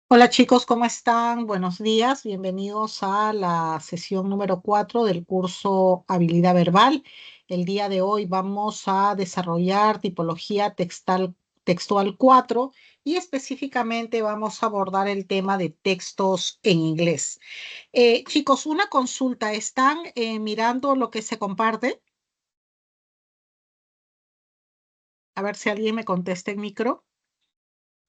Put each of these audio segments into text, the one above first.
Hola chicos, ¿cómo están? Buenos días, bienvenidos a la sesión número 4 del curso Habilidad Verbal. El día de hoy vamos a desarrollar tipología textual 4 y específicamente vamos a abordar el tema de textos en inglés. Chicos, una consulta, ¿están mirando lo que se comparte? A ver si alguien me contesta en micro.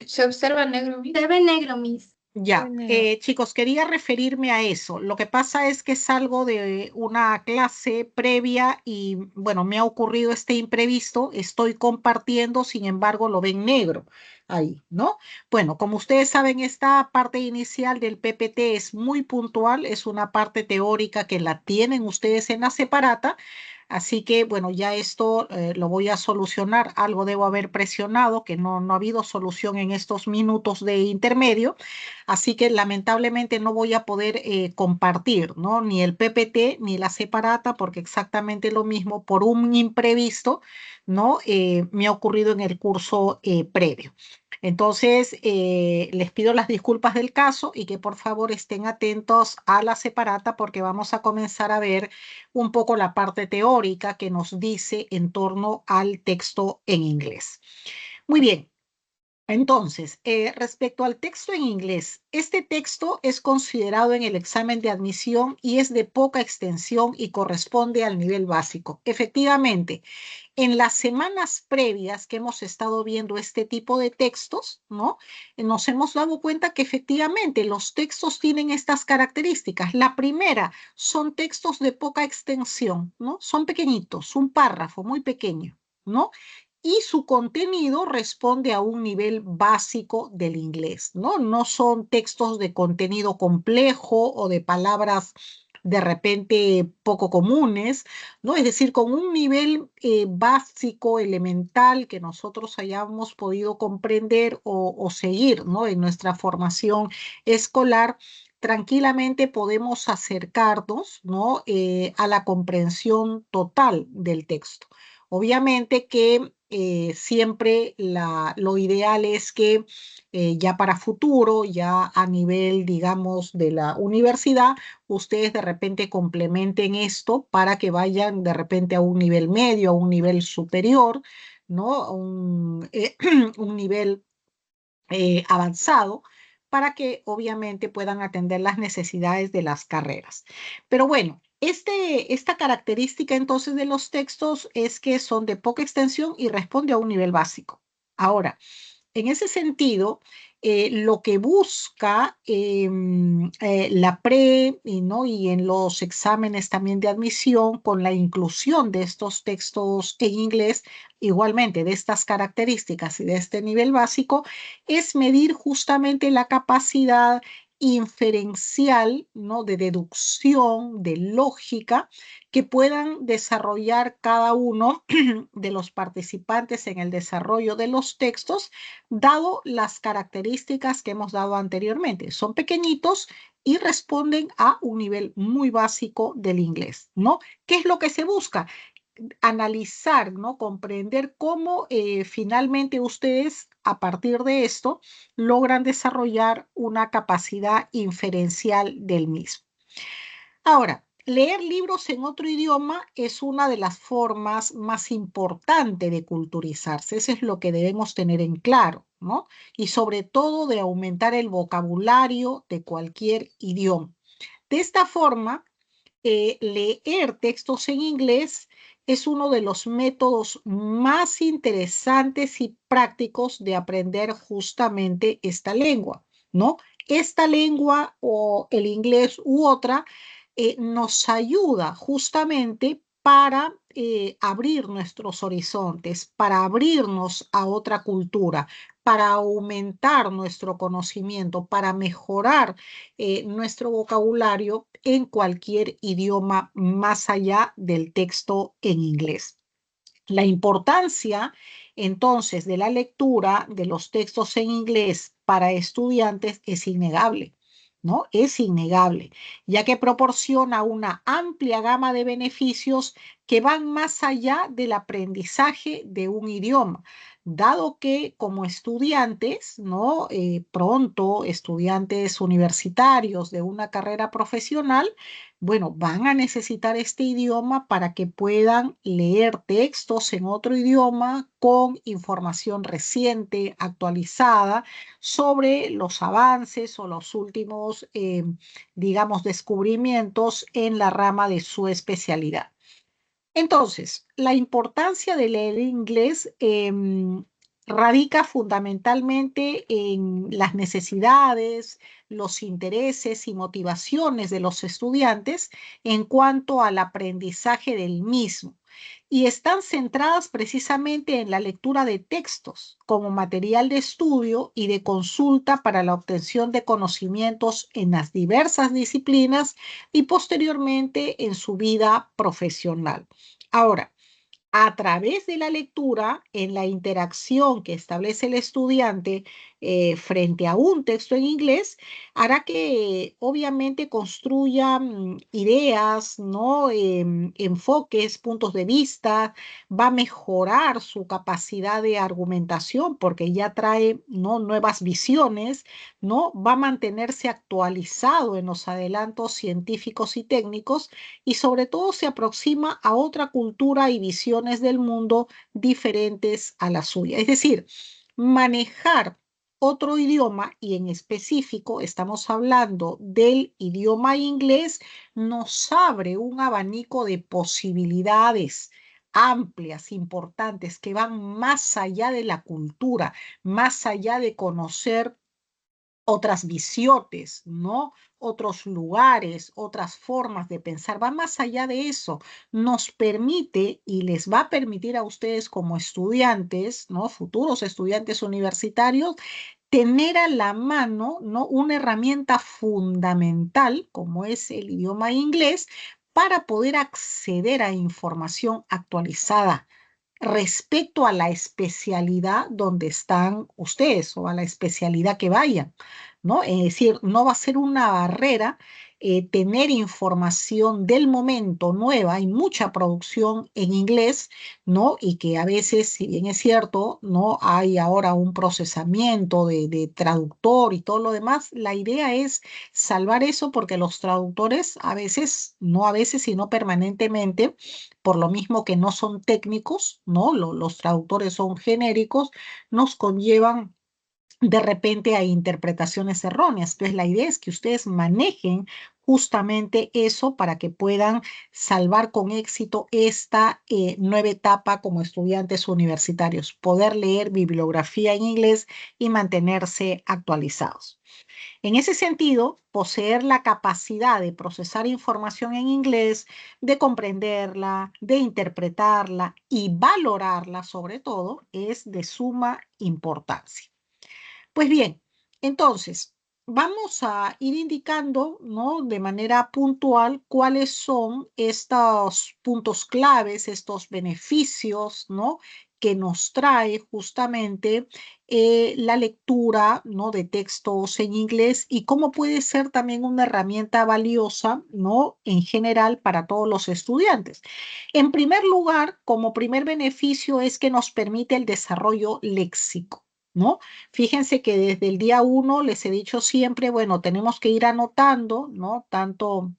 Se observa negro, Miss. Se ve negro, Miss. Se ve Ya, negro. chicos, quería referirme a eso. Lo que pasa es que salgo de una clase previa y, bueno, me ha ocurrido este imprevisto. Estoy compartiendo, sin embargo, lo ven negro ahí, ¿no? Bueno, como ustedes saben, esta parte inicial del PPT es muy puntual, es una parte teórica que la tienen ustedes en la separata. Así que, bueno, ya esto lo voy a solucionar. Algo debo haber presionado, que no ha habido solución en estos minutos de intermedio. Así que lamentablemente no voy a poder compartir, ¿no? Ni el PPT ni la separata, porque exactamente lo mismo por un imprevisto, ¿no? Me ha ocurrido en el curso previo. Entonces, les pido las disculpas del caso y que por favor estén atentos a la separata porque vamos a comenzar a ver un poco la parte teórica que nos dice en torno al texto en inglés. Muy bien. Entonces, respecto al texto en inglés, este texto es considerado en el examen de admisión y es de poca extensión y corresponde al nivel básico. Efectivamente, en las semanas previas que hemos estado viendo este tipo de textos, ¿no? Nos hemos dado cuenta que efectivamente los textos tienen estas características. La primera, son textos de poca extensión, ¿no? Son pequeñitos, un párrafo muy pequeño, ¿no? Y su contenido responde a un nivel básico del inglés, ¿no? No son textos de contenido complejo o de palabras de repente poco comunes, ¿no? Es decir, con un nivel básico, elemental, que nosotros hayamos podido comprender o seguir, ¿no? En nuestra formación escolar, tranquilamente podemos acercarnos, ¿no? A la comprensión total del texto. Obviamente que siempre lo ideal es que ya para futuro, ya a nivel, digamos, de la universidad, ustedes de repente complementen esto para que vayan de repente a un nivel medio, a un nivel superior, ¿no? Un nivel avanzado para que obviamente puedan atender las necesidades de las carreras. Pero bueno, esta característica entonces de los textos es que son de poca extensión y responde a un nivel básico. Ahora, en ese sentido, lo que busca la ¿no? Y en los exámenes también de admisión con la inclusión de estos textos en inglés, igualmente de estas características y de este nivel básico, es medir justamente la capacidad inferencial, ¿no? De deducción, de lógica, que puedan desarrollar cada uno de los participantes en el desarrollo de los textos dado las características que hemos dado anteriormente. Son pequeñitos y responden a un nivel muy básico del inglés, ¿no? ¿Qué es lo que se busca? Analizar, ¿no? Comprender cómo finalmente ustedes, a partir de esto, logran desarrollar una capacidad inferencial del mismo. Ahora, leer libros en otro idioma es una de las formas más importantes de culturizarse. Eso es lo que debemos tener en claro, ¿no? Y sobre todo de aumentar el vocabulario de cualquier idioma. De esta forma, leer textos en inglés es uno de los métodos más interesantes y prácticos de aprender justamente esta lengua, ¿no? Esta lengua o el inglés u otra nos ayuda justamente para abrir nuestros horizontes, para abrirnos a otra cultura, para aumentar nuestro conocimiento, para mejorar nuestro vocabulario en cualquier idioma más allá del texto en inglés. La importancia entonces de la lectura de los textos en inglés para estudiantes es innegable, ¿no? Es innegable, ya que proporciona una amplia gama de beneficios que van más allá del aprendizaje de un idioma, dado que como estudiantes, ¿no? Pronto, estudiantes universitarios de una carrera profesional, bueno, van a necesitar este idioma para que puedan leer textos en otro idioma con información reciente, actualizada, sobre los avances o los últimos, digamos, descubrimientos en la rama de su especialidad. Entonces, la importancia de leer inglés radica fundamentalmente en las necesidades, los intereses y motivaciones de los estudiantes en cuanto al aprendizaje del mismo. Y están centradas precisamente en la lectura de textos como material de estudio y de consulta para la obtención de conocimientos en las diversas disciplinas y posteriormente en su vida profesional. Ahora, a través de la lectura, en la interacción que establece el estudiante frente a un texto en inglés, hará que obviamente construya ideas, ¿no? Enfoques, puntos de vista, va a mejorar su capacidad de argumentación porque ya trae, ¿no? Nuevas visiones, ¿no? Va a mantenerse actualizado en los adelantos científicos y técnicos y sobre todo se aproxima a otra cultura y visiones del mundo diferentes a la suya. Es decir, manejar otro idioma y en específico estamos hablando del idioma inglés, nos abre un abanico de posibilidades amplias, importantes, que van más allá de la cultura, más allá de conocer otras visiones, ¿no? Otros lugares, otras formas de pensar, va más allá de eso. Nos permite y les va a permitir a ustedes como estudiantes, ¿no? Futuros estudiantes universitarios, tener a la mano, ¿no? Una herramienta fundamental como es el idioma inglés para poder acceder a información actualizada respecto a la especialidad donde están ustedes o a la especialidad que vayan, ¿no? Es decir, no va a ser una barrera tener información del momento nueva, hay mucha producción en inglés, ¿no? Y que a veces, si bien es cierto, no hay ahora un procesamiento de traductor y todo lo demás, la idea es salvar eso porque los traductores a veces, no a veces, sino permanentemente, por lo mismo que no son técnicos, ¿no? Los traductores son genéricos, nos conllevan de repente a interpretaciones erróneas. Entonces, la idea es que ustedes manejen justamente eso para que puedan salvar con éxito esta nueva etapa como estudiantes universitarios, poder leer bibliografía en inglés y mantenerse actualizados. En ese sentido, poseer la capacidad de procesar información en inglés, de comprenderla, de interpretarla y valorarla sobre todo, es de suma importancia. Pues bien, entonces, vamos a ir indicando, ¿no? De manera puntual cuáles son estos puntos claves, estos beneficios, ¿no? Que nos trae justamente la lectura, ¿no? De textos en inglés y cómo puede ser también una herramienta valiosa, ¿no? En general para todos los estudiantes. En primer lugar, como primer beneficio es que nos permite el desarrollo léxico, ¿no? Fíjense que desde el día uno les he dicho siempre, bueno, tenemos que ir anotando, ¿no? Tanto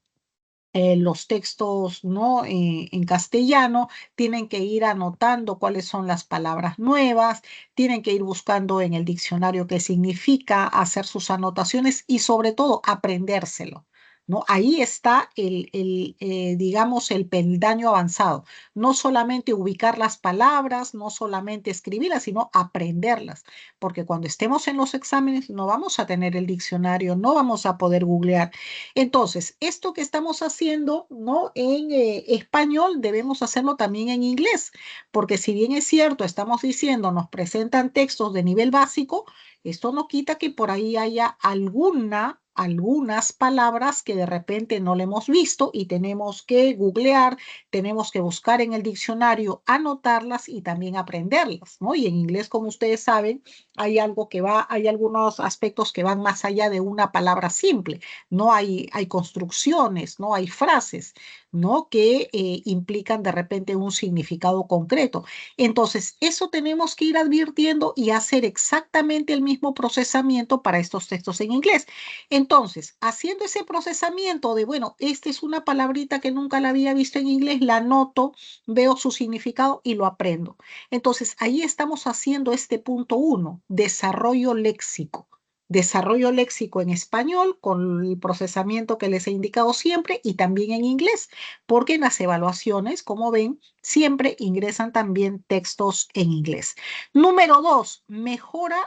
los textos, ¿no? En castellano, tienen que ir anotando cuáles son las palabras nuevas, tienen que ir buscando en el diccionario qué significa, hacer sus anotaciones y sobre todo aprendérselo. ¿No? Ahí está digamos, el peldaño avanzado. No solamente ubicar las palabras, no solamente escribirlas, sino aprenderlas. Porque cuando estemos en los exámenes no vamos a tener el diccionario, no vamos a poder googlear. Entonces, esto que estamos haciendo, ¿no? En español debemos hacerlo también en inglés, porque si bien es cierto, estamos diciendo, nos presentan textos de nivel básico, esto no quita que por ahí haya algunas palabras que de repente no le hemos visto y tenemos que googlear, tenemos que buscar en el diccionario, anotarlas y también aprenderlas, ¿no? Y en inglés, como ustedes saben, hay algunos aspectos que van más allá de una palabra simple, no hay construcciones, no hay frases, ¿no? Que implican de repente un significado concreto. Entonces, eso tenemos que ir advirtiendo y hacer exactamente el mismo procesamiento para estos textos en inglés. Entonces, haciendo ese procesamiento de, bueno, esta es una palabrita que nunca la había visto en inglés, la anoto, veo su significado y lo aprendo. Entonces, ahí estamos haciendo este punto 1, desarrollo léxico. Desarrollo léxico en español con el procesamiento que les he indicado siempre y también en inglés, porque en las evaluaciones, como ven, siempre ingresan también textos en inglés. Número 2, mejora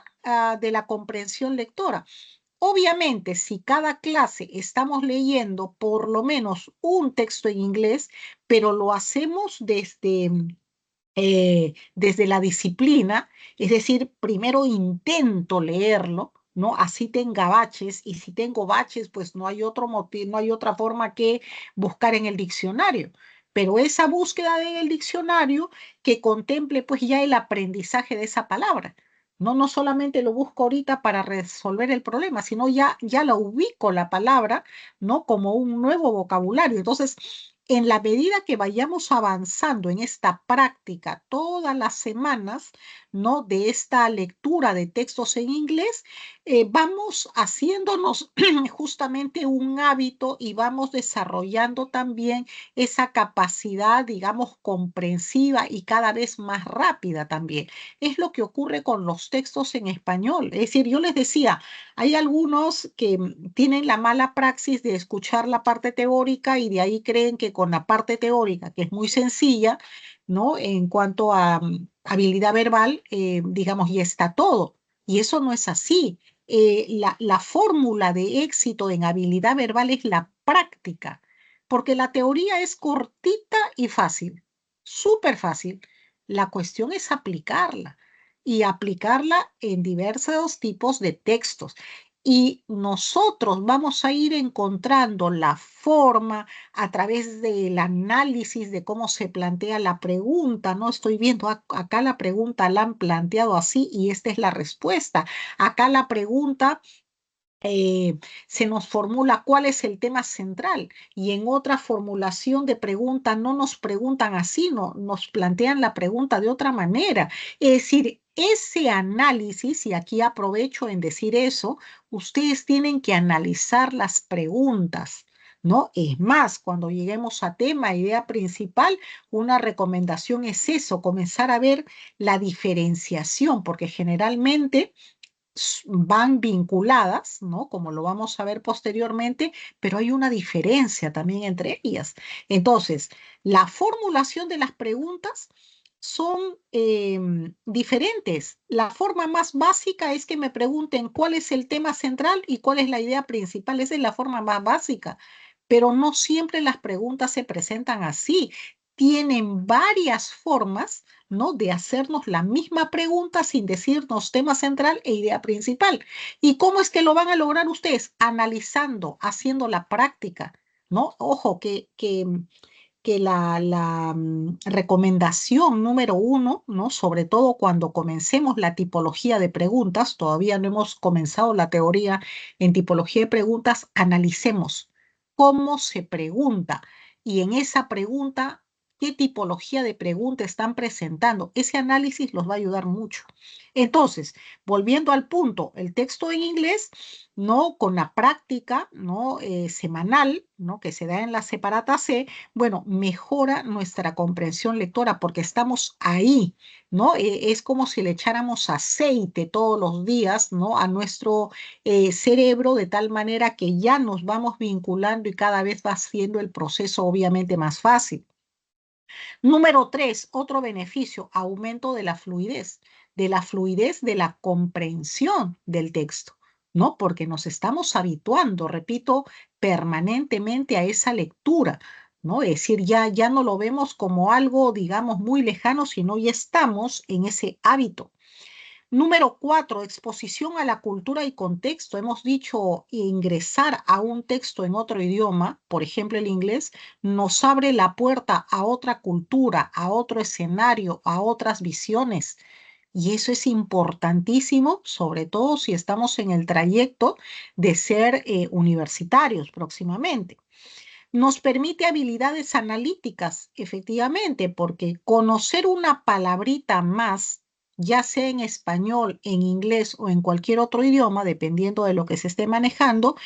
de la comprensión lectora. Obviamente, si cada clase estamos leyendo por lo menos un texto en inglés, pero lo hacemos desde la disciplina, es decir, primero intento leerlo, ¿no? Así tenga baches, y si tengo baches, pues no hay otro motivo, no hay otra forma que buscar en el diccionario. Pero esa búsqueda en el diccionario que contemple pues ya el aprendizaje de esa palabra. No, no solamente lo busco ahorita para resolver el problema, sino ya la ubico la palabra, ¿no? Como un nuevo vocabulario. Entonces, en la medida que vayamos avanzando en esta práctica todas las semanas, ¿no? De esta lectura de textos en inglés, vamos haciéndonos justamente un hábito y vamos desarrollando también esa capacidad, digamos, comprensiva y cada vez más rápida también. Es lo que ocurre con los textos en español. Es decir, yo les decía, hay algunos que tienen la mala praxis de escuchar la parte teórica y de ahí creen que con la parte teórica, que es muy sencilla, ¿no? En cuanto a habilidad verbal, digamos, ya está todo. Y eso no es así. La fórmula de éxito en habilidad verbal es la práctica, porque la teoría es cortita y fácil, súper fácil. La cuestión es aplicarla y aplicarla en diversos tipos de textos. Y nosotros vamos a ir encontrando la forma a través del análisis de cómo se plantea la pregunta, ¿no? Estoy viendo acá la pregunta la han planteado así y esta es la respuesta. Acá la pregunta se nos formula cuál es el tema central y en otra formulación de pregunta no nos preguntan así, no, nos plantean la pregunta de otra manera. Es decir, ese análisis, y aquí aprovecho en decir eso, ustedes tienen que analizar las preguntas. ¿No? Es más, cuando lleguemos a tema, idea principal, una recomendación es eso, comenzar a ver la diferenciación, porque generalmente van vinculadas, ¿no? Como lo vamos a ver posteriormente, pero hay una diferencia también entre ellas. Entonces, la formulación de las preguntas son diferentes. La forma más básica es que me pregunten cuál es el tema central y cuál es la idea principal. Esa es la forma más básica, pero no siempre las preguntas se presentan así. Tienen varias formas, ¿no? De hacernos la misma pregunta sin decirnos tema central e idea principal. ¿Y cómo es que lo van a lograr ustedes? Analizando, haciendo la práctica, ¿no? Ojo, que la recomendación número 1, ¿no? Sobre todo cuando comencemos la tipología de preguntas, todavía no hemos comenzado la teoría en tipología de preguntas, analicemos cómo se pregunta y en esa pregunta, qué tipología de pregunta están presentando. Ese análisis los va a ayudar mucho. Entonces, volviendo al punto, el texto en inglés, ¿no? Con la práctica, ¿no? Semanal, ¿no? Que se da en la separata C, bueno, mejora nuestra comprensión lectora porque estamos ahí, ¿no? Es como si le echáramos aceite todos los días, ¿no? A nuestro cerebro de tal manera que ya nos vamos vinculando y cada vez va siendo el proceso obviamente más fácil. Número 3, otro beneficio, aumento de la fluidez de la comprensión del texto, ¿no? Porque nos estamos habituando, repito, permanentemente a esa lectura, ¿no? Es decir, ya no lo vemos como algo, digamos, muy lejano, sino ya estamos en ese hábito. Número 4, exposición a la cultura y contexto. Hemos dicho ingresar a un texto en otro idioma, por ejemplo el inglés, nos abre la puerta a otra cultura, a otro escenario, a otras visiones. Y eso es importantísimo, sobre todo si estamos en el trayecto de ser universitarios próximamente. Nos permite habilidades analíticas, efectivamente, porque conocer una palabrita más, ya sea en español, en inglés o en cualquier otro idioma, dependiendo de lo que se esté manejando,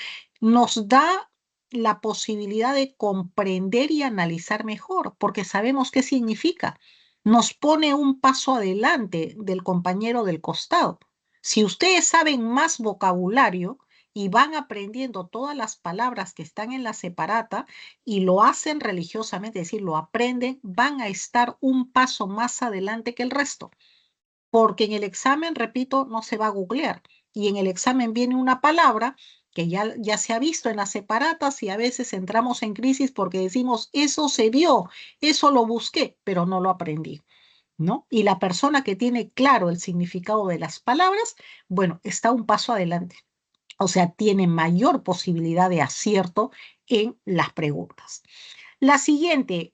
nos da la posibilidad de comprender y analizar mejor, porque sabemos qué significa. Nos pone un paso adelante del compañero del costado. Si ustedes saben más vocabulario y van aprendiendo todas las palabras que están en la separata y lo hacen religiosamente, es decir, lo aprenden, van a estar un paso más adelante que el resto. Porque en el examen, repito, no se va a googlear. Y en el examen viene una palabra que ya se ha visto en las separatas y a veces entramos en crisis porque decimos, eso se vio, eso lo busqué, pero no lo aprendí. ¿No? Y la persona que tiene claro el significado de las palabras, bueno, está un paso adelante. O sea, tiene mayor posibilidad de acierto en las preguntas. La siguiente,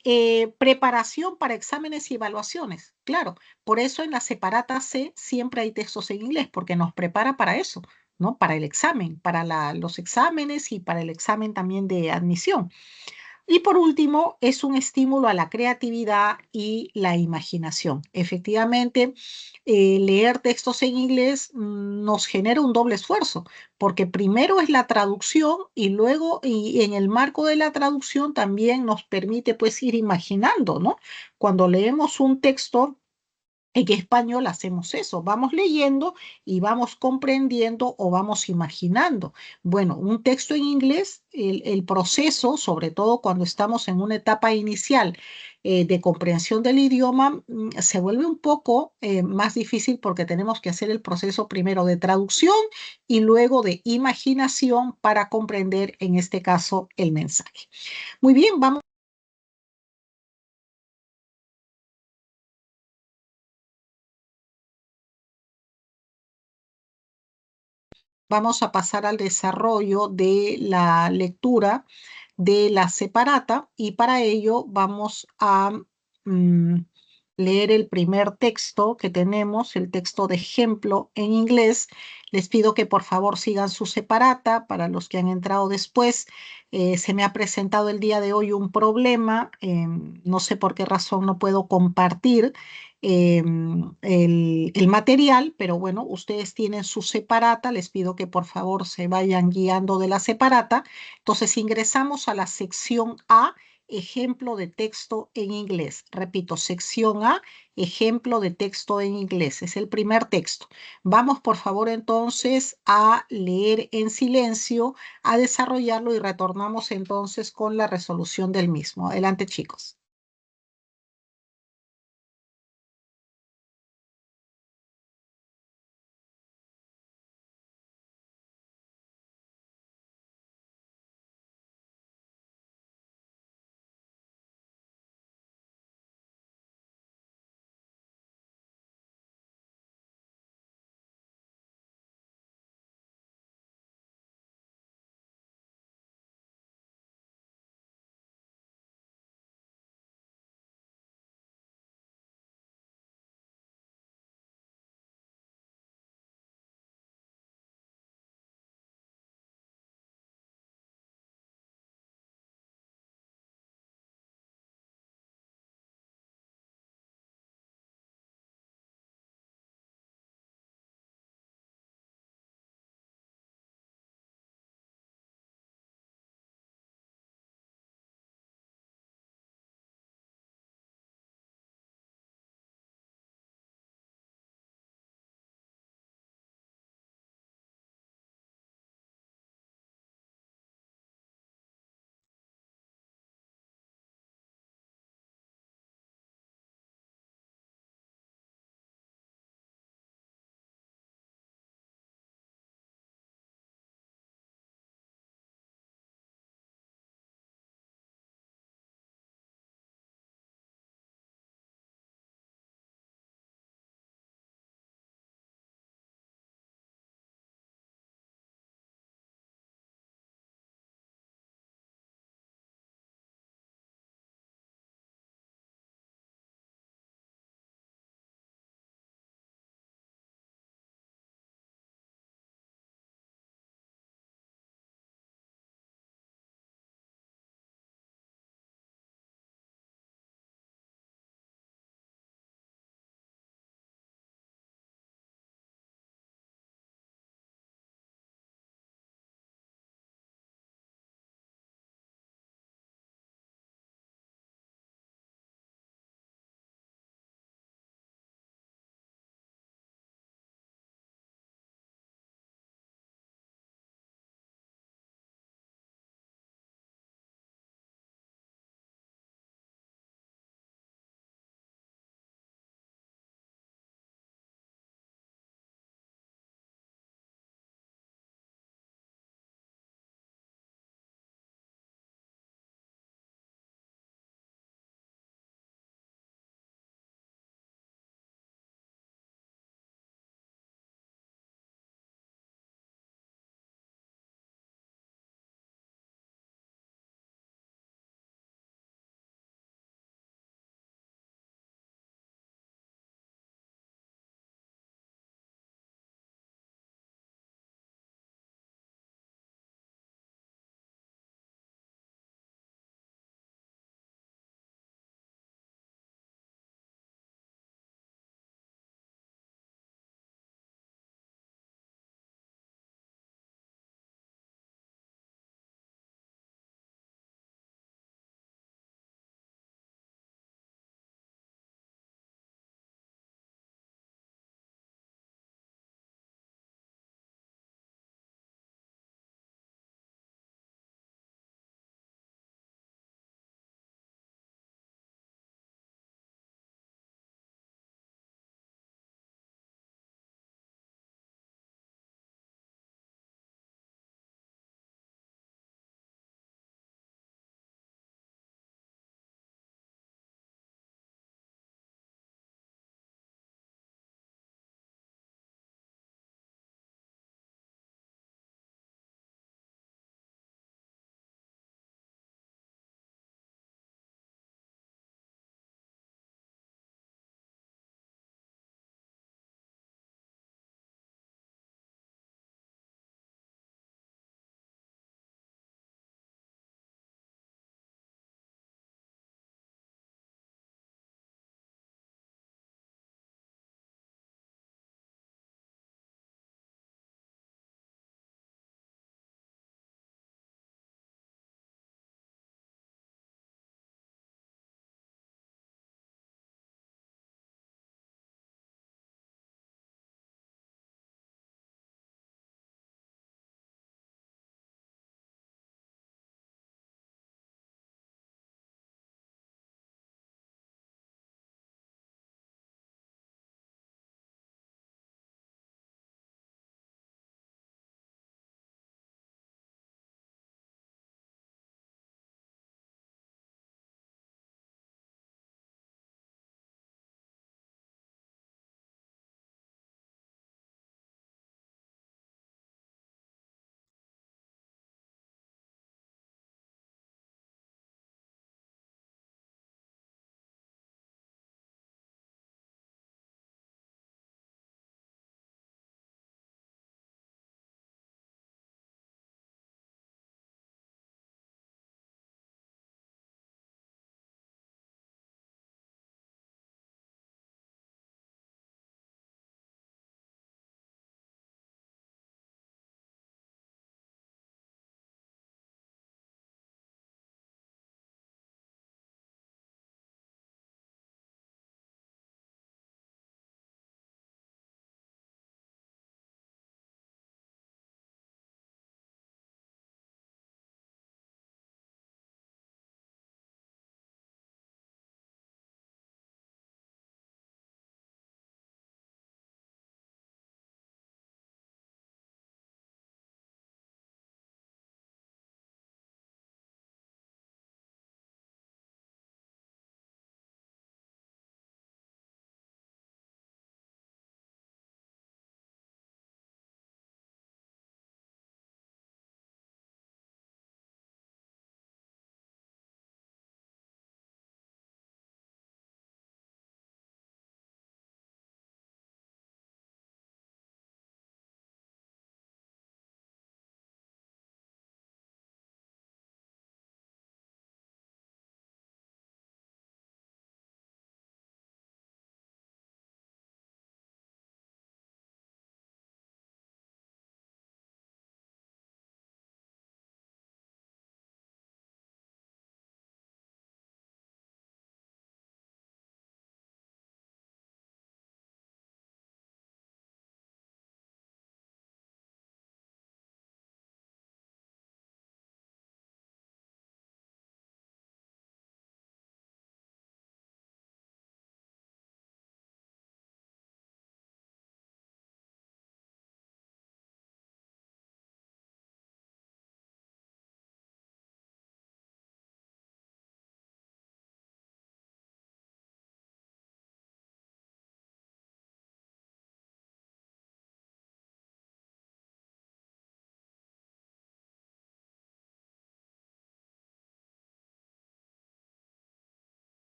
preparación para exámenes y evaluaciones. Claro, por eso en la separata C siempre hay textos en inglés, porque nos prepara para eso, ¿no? Para el examen, para los exámenes y para el examen también de admisión. Y por último, es un estímulo a la creatividad y la imaginación. Efectivamente, leer textos en inglés nos genera un doble esfuerzo, porque primero es la traducción y luego, y en el marco de la traducción también nos permite pues ir imaginando, ¿no? Cuando leemos un texto en español hacemos eso, vamos leyendo y vamos comprendiendo o vamos imaginando. Bueno, un texto en inglés, el proceso, sobre todo cuando estamos en una etapa inicial de comprensión del idioma, se vuelve un poco más difícil porque tenemos que hacer el proceso primero de traducción y luego de imaginación para comprender, en este caso, el mensaje. Muy bien, vamos. Vamos a pasar al desarrollo de la lectura de la separata y para ello vamos a mm, leer el primer texto que tenemos, el texto de ejemplo en inglés. Les pido que por favor sigan su separata. Para los que han entrado después, se me ha presentado el día de hoy un problema. No sé por qué razón no puedo compartir el material, pero bueno, ustedes tienen su separata, les pido que por favor se vayan guiando de la separata. Entonces ingresamos a la sección A, ejemplo de texto en inglés. Repito, sección A, ejemplo de texto en inglés. Es el primer texto. Vamos por favor entonces a leer en silencio, a desarrollarlo y retornamos entonces con la resolución del mismo. Adelante, chicos.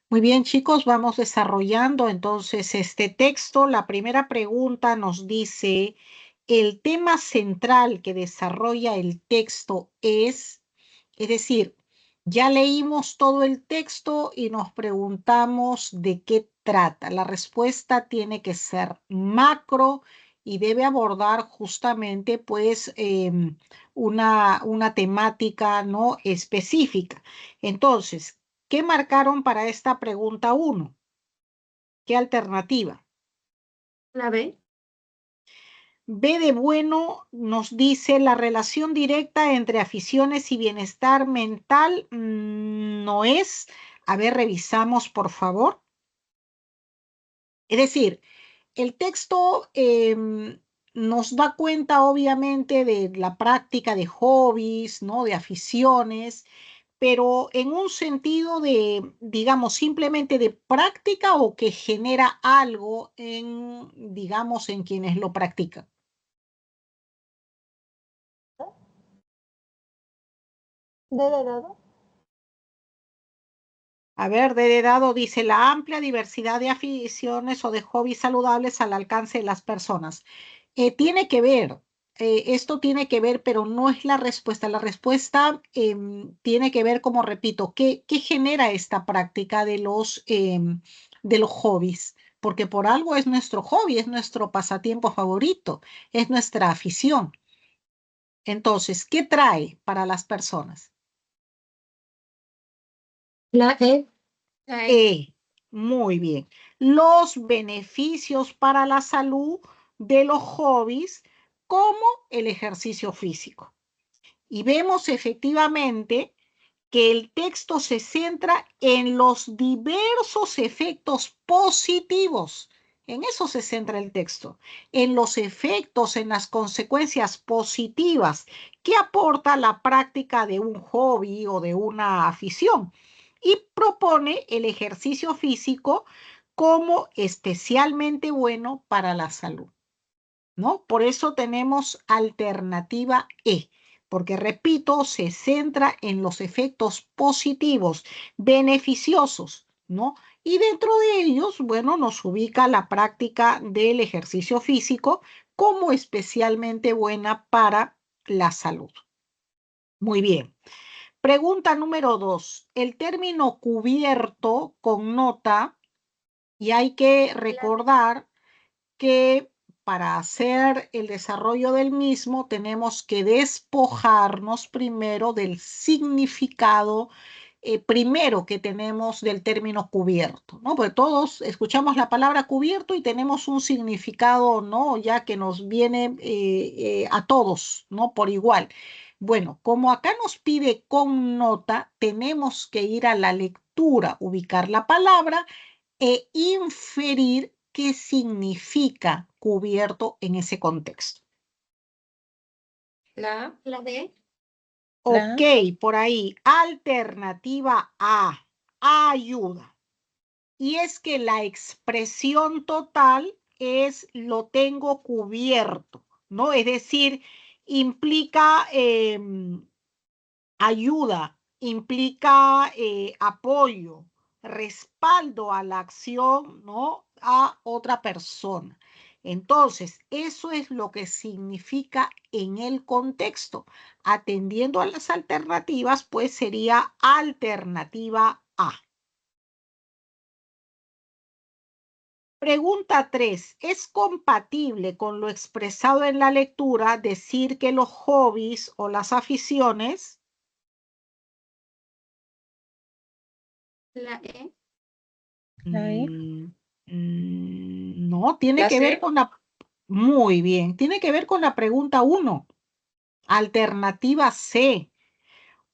Muy bien, chicos, vamos desarrollando entonces este texto. La primera pregunta nos dice, el tema central que desarrolla el texto es decir, ya leímos todo el texto y nos preguntamos de qué trata. La respuesta tiene que ser macro y debe abordar justamente pues una temática no específica. Entonces, ¿qué marcaron para esta pregunta uno? ¿Qué alternativa? La B. B de bueno nos dice la relación directa entre aficiones y bienestar mental no es. A ver, revisamos por favor. Es decir, el texto nos da cuenta obviamente de la práctica de hobbies, ¿no? De aficiones, pero en un sentido de, digamos, simplemente de práctica o que genera algo en, digamos, en quienes lo practican. D de dado. A ver, de dado dice la amplia diversidad de aficiones o de hobbies saludables al alcance de las personas. Tiene que ver, esto tiene que ver, pero no es la respuesta. La respuesta tiene que ver, como repito, ¿qué genera esta práctica de los hobbies? Porque por algo es nuestro hobby, es nuestro pasatiempo favorito, es nuestra afición. Entonces, ¿qué trae para las personas? La E. La E. Muy bien. Los beneficios para la salud de los hobbies como el ejercicio físico. Y vemos efectivamente que el texto se centra en los diversos efectos positivos. En eso se centra el texto, en los efectos, en las consecuencias positivas que aporta la práctica de un hobby o de una afición y propone el ejercicio físico como especialmente bueno para la salud, ¿no? Por eso tenemos alternativa E, porque repito, se centra en los efectos positivos, beneficiosos, ¿no? Y dentro de ellos, bueno, nos ubica la práctica del ejercicio físico como especialmente buena para la salud. Muy bien. Pregunta número 2. El término cubierto connota, y hay que recordar que para hacer el desarrollo del mismo tenemos que despojarnos primero del significado primero que tenemos del término cubierto, ¿no? Porque todos escuchamos la palabra cubierto y tenemos un significado, ¿no? Ya que nos viene a todos, ¿no? Por igual. Bueno, como acá nos pide con nota, tenemos que ir a la lectura, ubicar la palabra e inferir qué significa cubierto en ese contexto. La D. Ok, por ahí, alternativa A, ayuda. Y es que la expresión total es lo tengo cubierto, ¿no? Es decir, implica ayuda, implica apoyo, respaldo a la acción, ¿no? A otra persona. Entonces, eso es lo que significa en el contexto. Atendiendo a las alternativas, pues sería alternativa A. Pregunta 3. ¿Es compatible con lo expresado en la lectura decir que los hobbies o las aficiones La E. No, tiene que ver con la... Muy bien, tiene que ver con la pregunta 1. Alternativa C.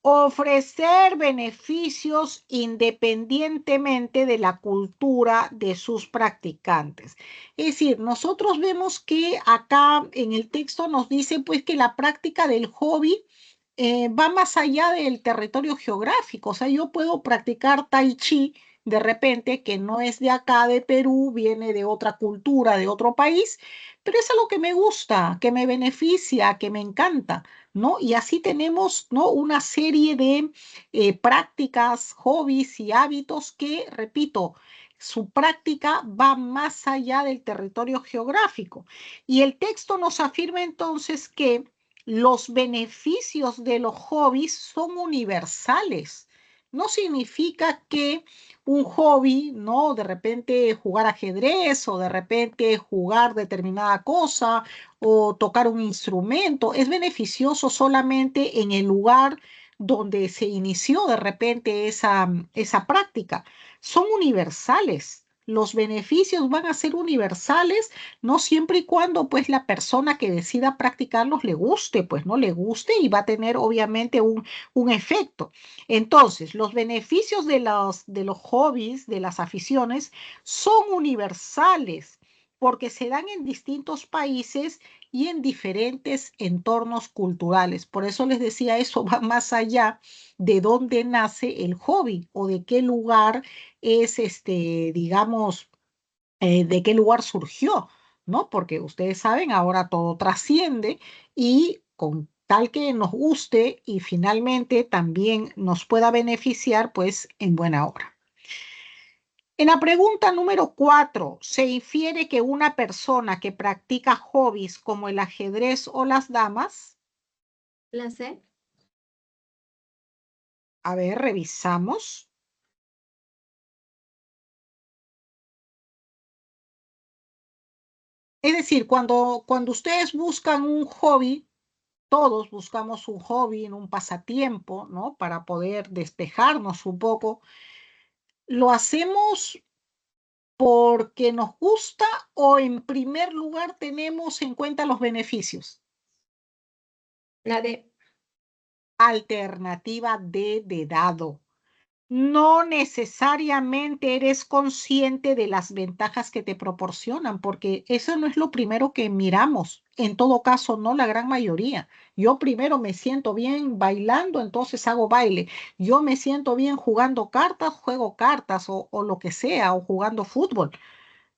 Ofrecer beneficios independientemente de la cultura de sus practicantes. Es decir, nosotros vemos que acá en el texto nos dice pues que la práctica del hobby va más allá del territorio geográfico. O sea, yo puedo practicar tai chi de repente que no es de acá, de Perú, viene de otra cultura, de otro país, pero es algo que me gusta, que me beneficia, que me encanta, ¿no? Y así tenemos, ¿no? Una serie de prácticas, hobbies y hábitos que, repito, su práctica va más allá del territorio geográfico. Y el texto nos afirma entonces que los beneficios de los hobbies son universales. No significa que un hobby, ¿no? De repente jugar ajedrez o de repente jugar determinada cosa o tocar un instrumento es beneficioso solamente en el lugar donde se inició de repente esa práctica. Son universales. Los beneficios van a ser universales, no siempre y cuando pues la persona que decida practicarlos le guste, pues no le guste y va a tener obviamente un efecto. Entonces, los beneficios de los hobbies, de las aficiones, son universales porque se dan en distintos países y en diferentes entornos culturales. Por eso les decía, eso va más allá de dónde nace el hobby o de qué lugar es, digamos, de qué lugar surgió, ¿no? Porque ustedes saben, ahora todo trasciende y con tal que nos guste y finalmente también nos pueda beneficiar, pues en buena hora. En la pregunta número 4, se infiere que una persona que practica hobbies como el ajedrez o las damas, La C. a ver, revisamos. Es decir, cuando ustedes buscan un hobby, todos buscamos un hobby, un pasatiempo, ¿no? Para poder despejarnos un poco. ¿Lo hacemos porque nos gusta o en primer lugar tenemos en cuenta los beneficios? La D. Alternativa D de dado. No necesariamente eres consciente de las ventajas que te proporcionan, porque eso no es lo primero que miramos. En todo caso, no la gran mayoría. Yo primero me siento bien bailando, entonces hago baile. Yo me siento bien jugando cartas, juego cartas o lo que sea, o jugando fútbol.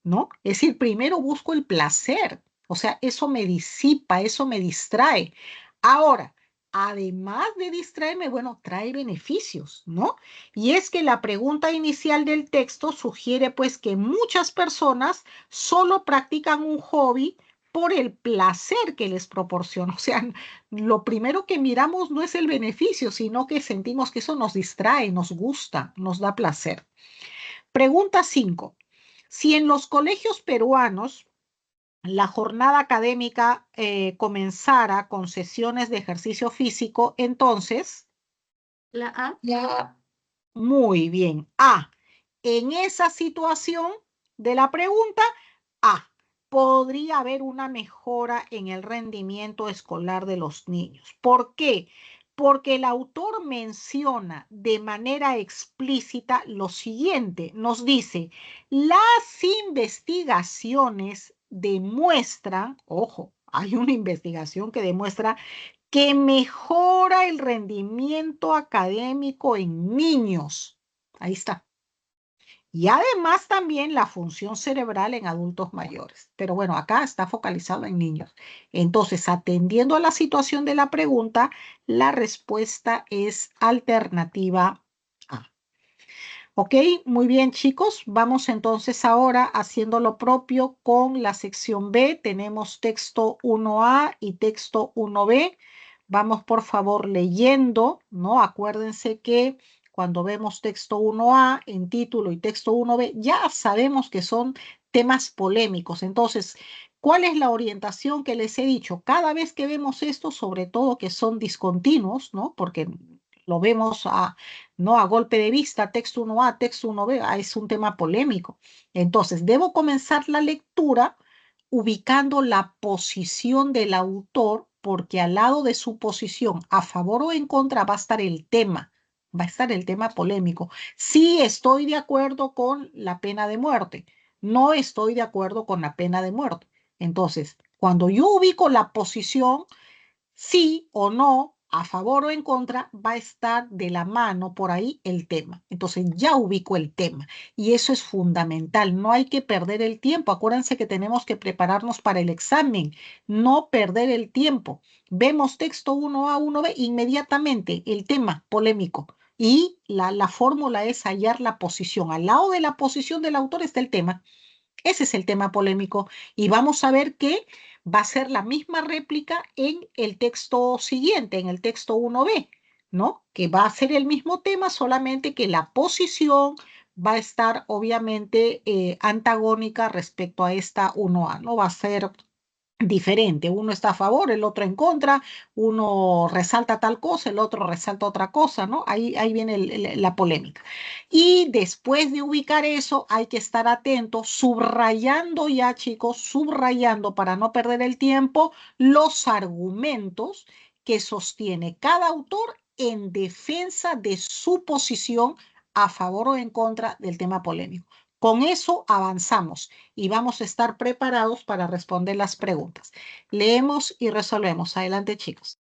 ¿No? Es decir, primero busco el placer, o sea, eso me disipa, eso me distrae. Ahora, además de distraerme, bueno, trae beneficios, ¿no? Y es que la pregunta inicial del texto sugiere pues que muchas personas solo practican un hobby por el placer que les proporciona. O sea, lo primero que miramos no es el beneficio, sino que sentimos que eso nos distrae, nos gusta, nos da placer. Pregunta 5. Si en los colegios peruanos la jornada académica comenzara con sesiones de ejercicio físico, entonces, La A. La muy bien. A, en esa situación de la pregunta, A, podría haber una mejora en el rendimiento escolar de los niños. ¿Por qué? Porque el autor menciona de manera explícita lo siguiente, nos dice, las investigaciones demuestran, ojo, hay una investigación que demuestra que mejora el rendimiento académico en niños. Ahí está. Y además también la función cerebral en adultos mayores. Pero bueno, acá está focalizado en niños. Entonces, atendiendo a la situación de la pregunta, la respuesta es alternativa A. Ok, muy bien chicos, vamos entonces ahora haciendo lo propio con la sección B. Tenemos texto 1A y texto 1B. Vamos por favor leyendo, ¿no? Acuérdense que cuando vemos texto 1A en título y texto 1B, ya sabemos que son temas polémicos. Entonces, ¿cuál es la orientación que les he dicho? Cada vez que vemos esto, sobre todo que son discontinuos, ¿no? Porque lo vemos no a golpe de vista, texto 1A, texto 1B, es un tema polémico. Entonces, debo comenzar la lectura ubicando la posición del autor, porque al lado de su posición, a favor o en contra, va a estar el tema polémico. Sí estoy de acuerdo con la pena de muerte, no estoy de acuerdo con la pena de muerte. Entonces, cuando yo ubico la posición, sí o no, a favor o en contra, va a estar de la mano por ahí el tema. Entonces ya ubico el tema y eso es fundamental. No hay que perder el tiempo. Acuérdense que tenemos que prepararnos para el examen, no perder el tiempo. Vemos texto 1A, 1B, inmediatamente el tema polémico. Y la fórmula es hallar la posición. Al lado de la posición del autor está el tema. Ese es el tema polémico y vamos a ver que va a ser la misma réplica en el texto siguiente, en el texto 1B, ¿no? Que va a ser el mismo tema, solamente que la posición va a estar obviamente antagónica respecto a esta 1A, ¿no? Va a ser diferente. Uno está a favor, el otro en contra, uno resalta tal cosa, el otro resalta otra cosa, ¿no? Ahí viene la polémica. Y después de ubicar eso, hay que estar atentos, subrayando ya, chicos, subrayando para no perder el tiempo, los argumentos que sostiene cada autor en defensa de su posición a favor o en contra del tema polémico. Con eso avanzamos y vamos a estar preparados para responder las preguntas. Leemos y resolvemos. Adelante, chicos.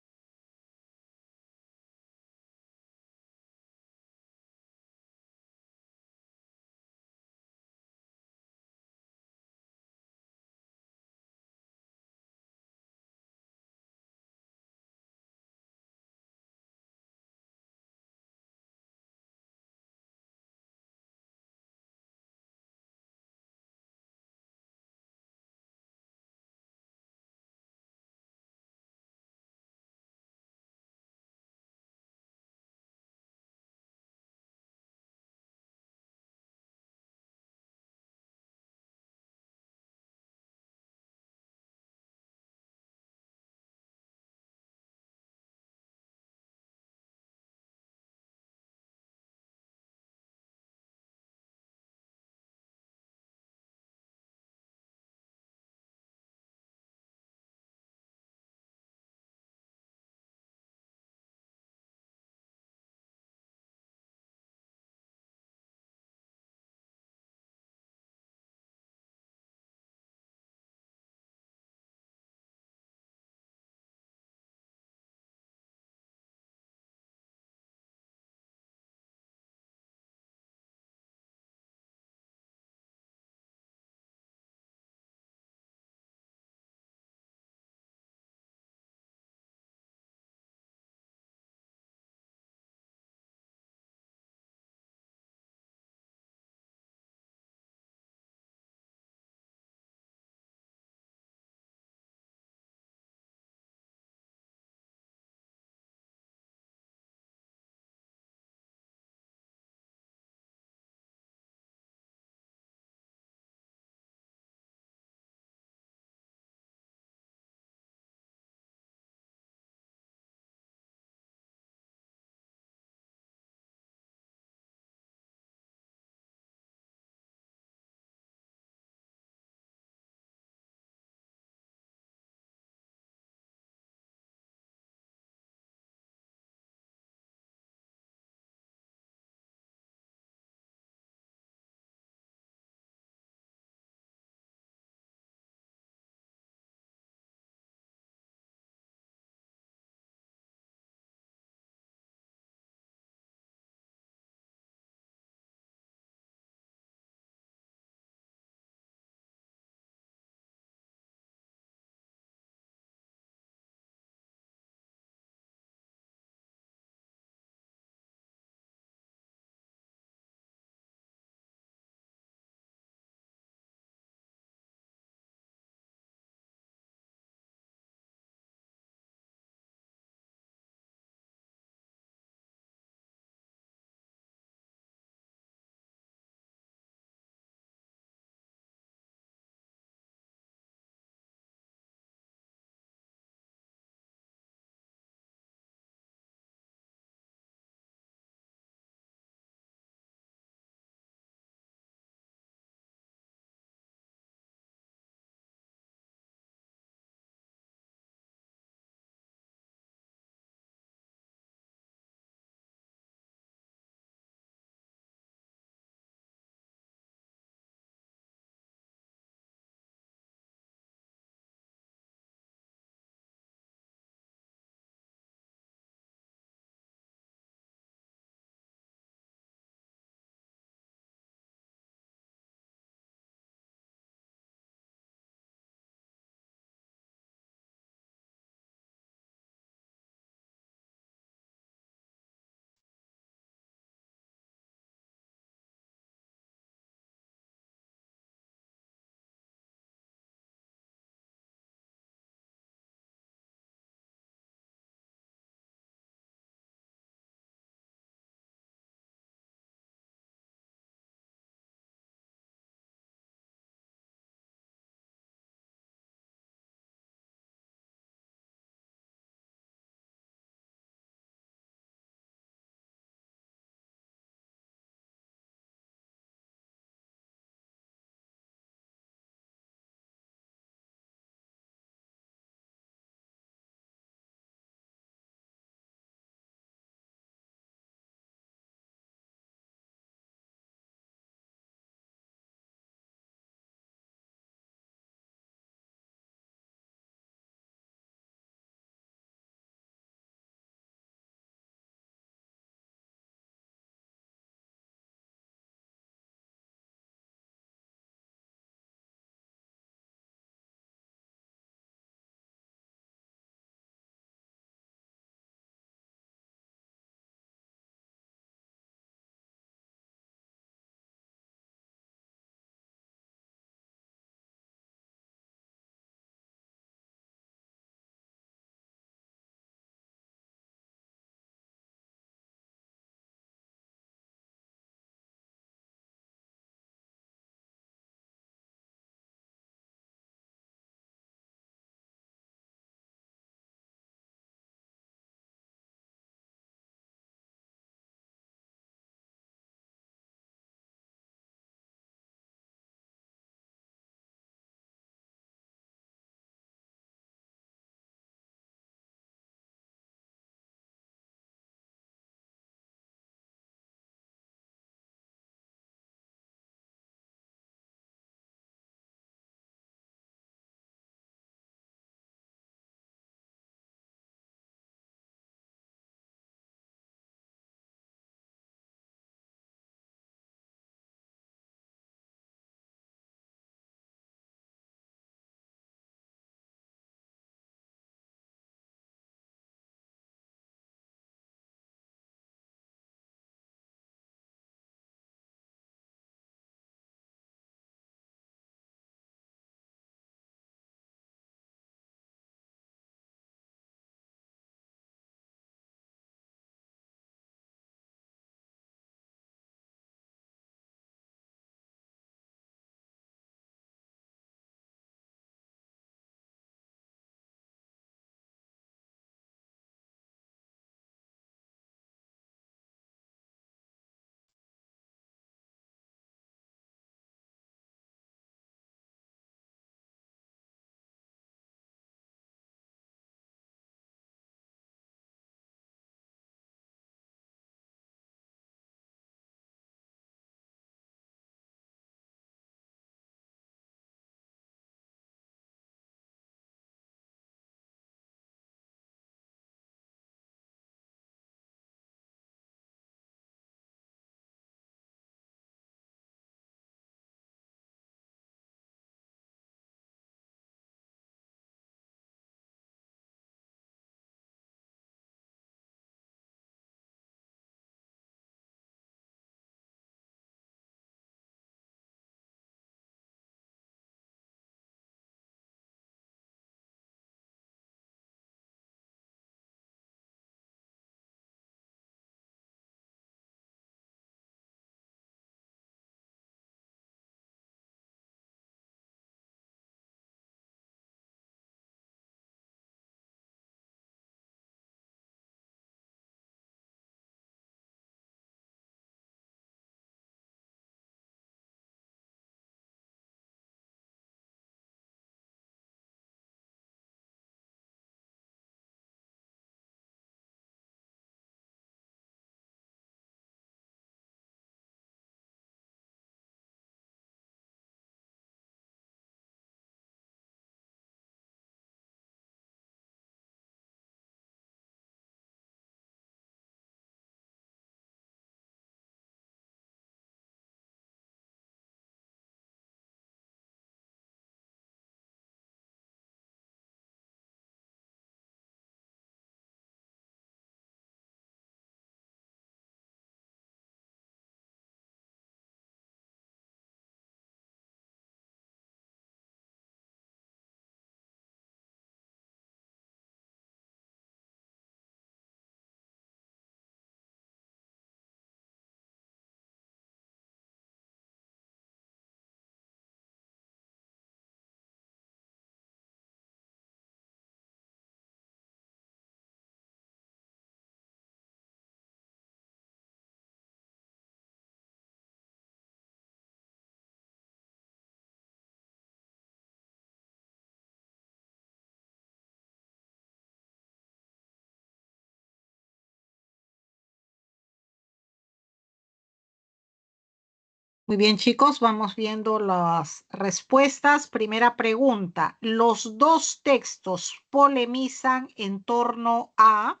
Muy bien, chicos, vamos viendo las respuestas. Primera pregunta. Los dos textos polemizan en torno a...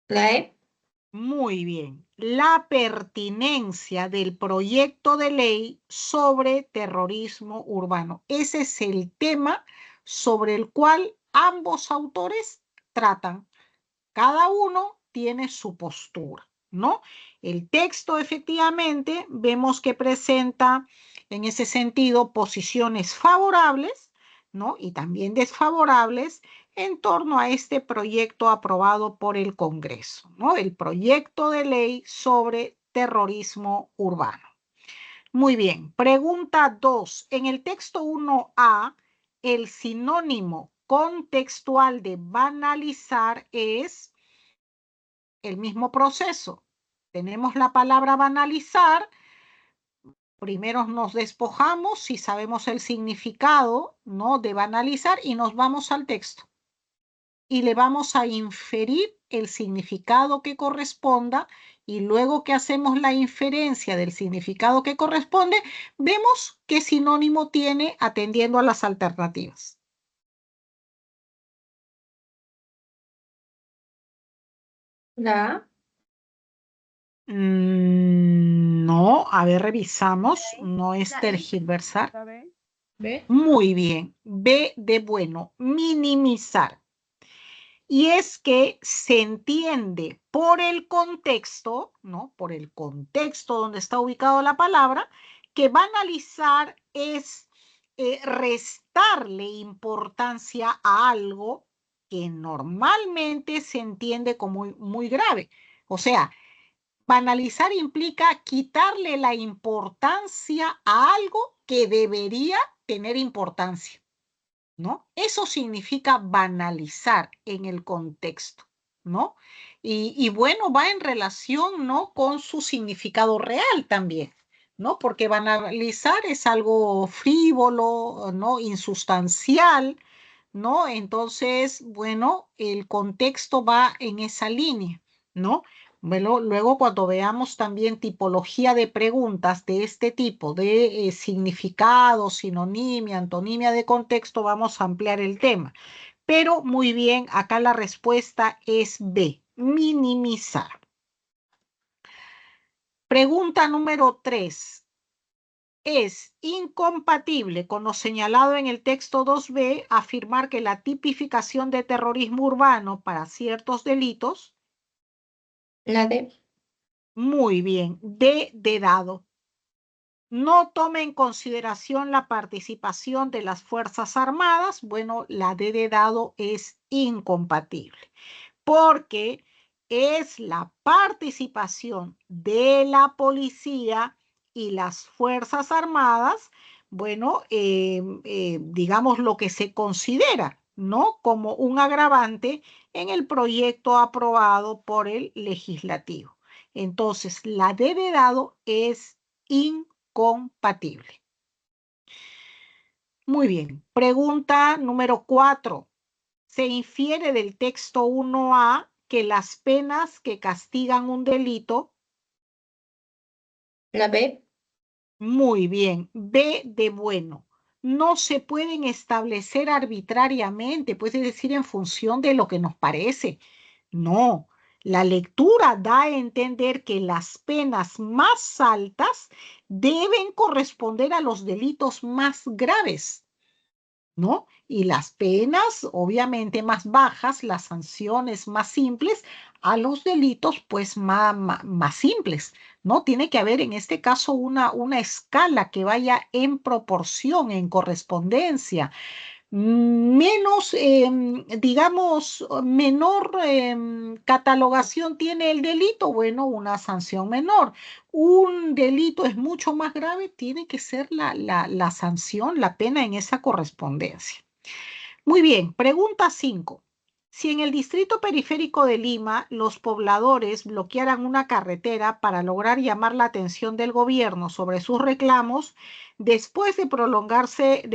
La E. Muy bien. La pertinencia del proyecto de ley sobre terrorismo urbano. Ese es el tema sobre el cual ambos autores tratan. Cada uno tiene su postura, ¿no? El texto efectivamente vemos que presenta en ese sentido posiciones favorables, ¿no? Y también desfavorables en torno a este proyecto aprobado por el Congreso, ¿no? El proyecto de ley sobre terrorismo urbano. Muy bien. Pregunta 2. En el texto 1A, el sinónimo contextual de banalizar es el mismo proceso. Tenemos la palabra banalizar. Primero nos despojamos si sabemos el significado, ¿no?, de banalizar y nos vamos al texto. Y le vamos a inferir el significado que corresponda y luego que hacemos la inferencia del significado que corresponde, vemos qué sinónimo tiene atendiendo a las alternativas. La A. No, a ver, revisamos. No es La I. tergiversar. ¿La B? B. Muy bien. B de bueno, minimizar. Y es que se entiende por el contexto, ¿no? Por el contexto donde está ubicado la palabra, que banalizar es restarle importancia a algo que normalmente se entiende como muy grave. O sea, banalizar implica quitarle la importancia a algo que debería tener importancia, ¿no? Eso significa banalizar en el contexto, ¿no? Y bueno, va en relación, ¿no?, con su significado real también, ¿no? Porque banalizar es algo frívolo, ¿no?, insustancial, ¿no? Entonces, bueno, el contexto va en esa línea, ¿no? Bueno, luego cuando veamos también tipología de preguntas de este tipo, de significado, sinonimia, antonimia de contexto, vamos a ampliar el tema. Pero muy bien, acá la respuesta es B, minimizar. Pregunta número 3. Es incompatible con lo señalado en el texto 2b afirmar que la tipificación de terrorismo urbano para ciertos delitos. La D. Muy bien, D de dado. No tome en consideración la participación de las Fuerzas Armadas. Bueno, la D de dado es incompatible, porque es la participación de la policía y las Fuerzas Armadas, bueno, digamos lo que se considera, ¿no?, como un agravante en el proyecto aprobado por el legislativo. Entonces, la D de dado es incompatible. Muy bien. Pregunta número 4. Se infiere del texto 1A que las penas que castigan un delito. La B. Muy bien. B de bueno. No se pueden establecer arbitrariamente, puede decir en función de lo que nos parece. No. La lectura da a entender que las penas más altas deben corresponder a los delitos más graves, ¿no? Y las penas, obviamente, más bajas, las sanciones más simples, a los delitos, pues, más simples, ¿no? Tiene que haber, en este caso, una escala que vaya en proporción, en correspondencia. Menos, digamos, menor catalogación tiene el delito, bueno, una sanción menor. Un delito es mucho más grave, tiene que ser la sanción, la pena en esa correspondencia. Muy bien, pregunta 5. Si en el distrito periférico de Lima los pobladores bloquearan una carretera para lograr llamar la atención del gobierno sobre sus reclamos, después de promulgarse,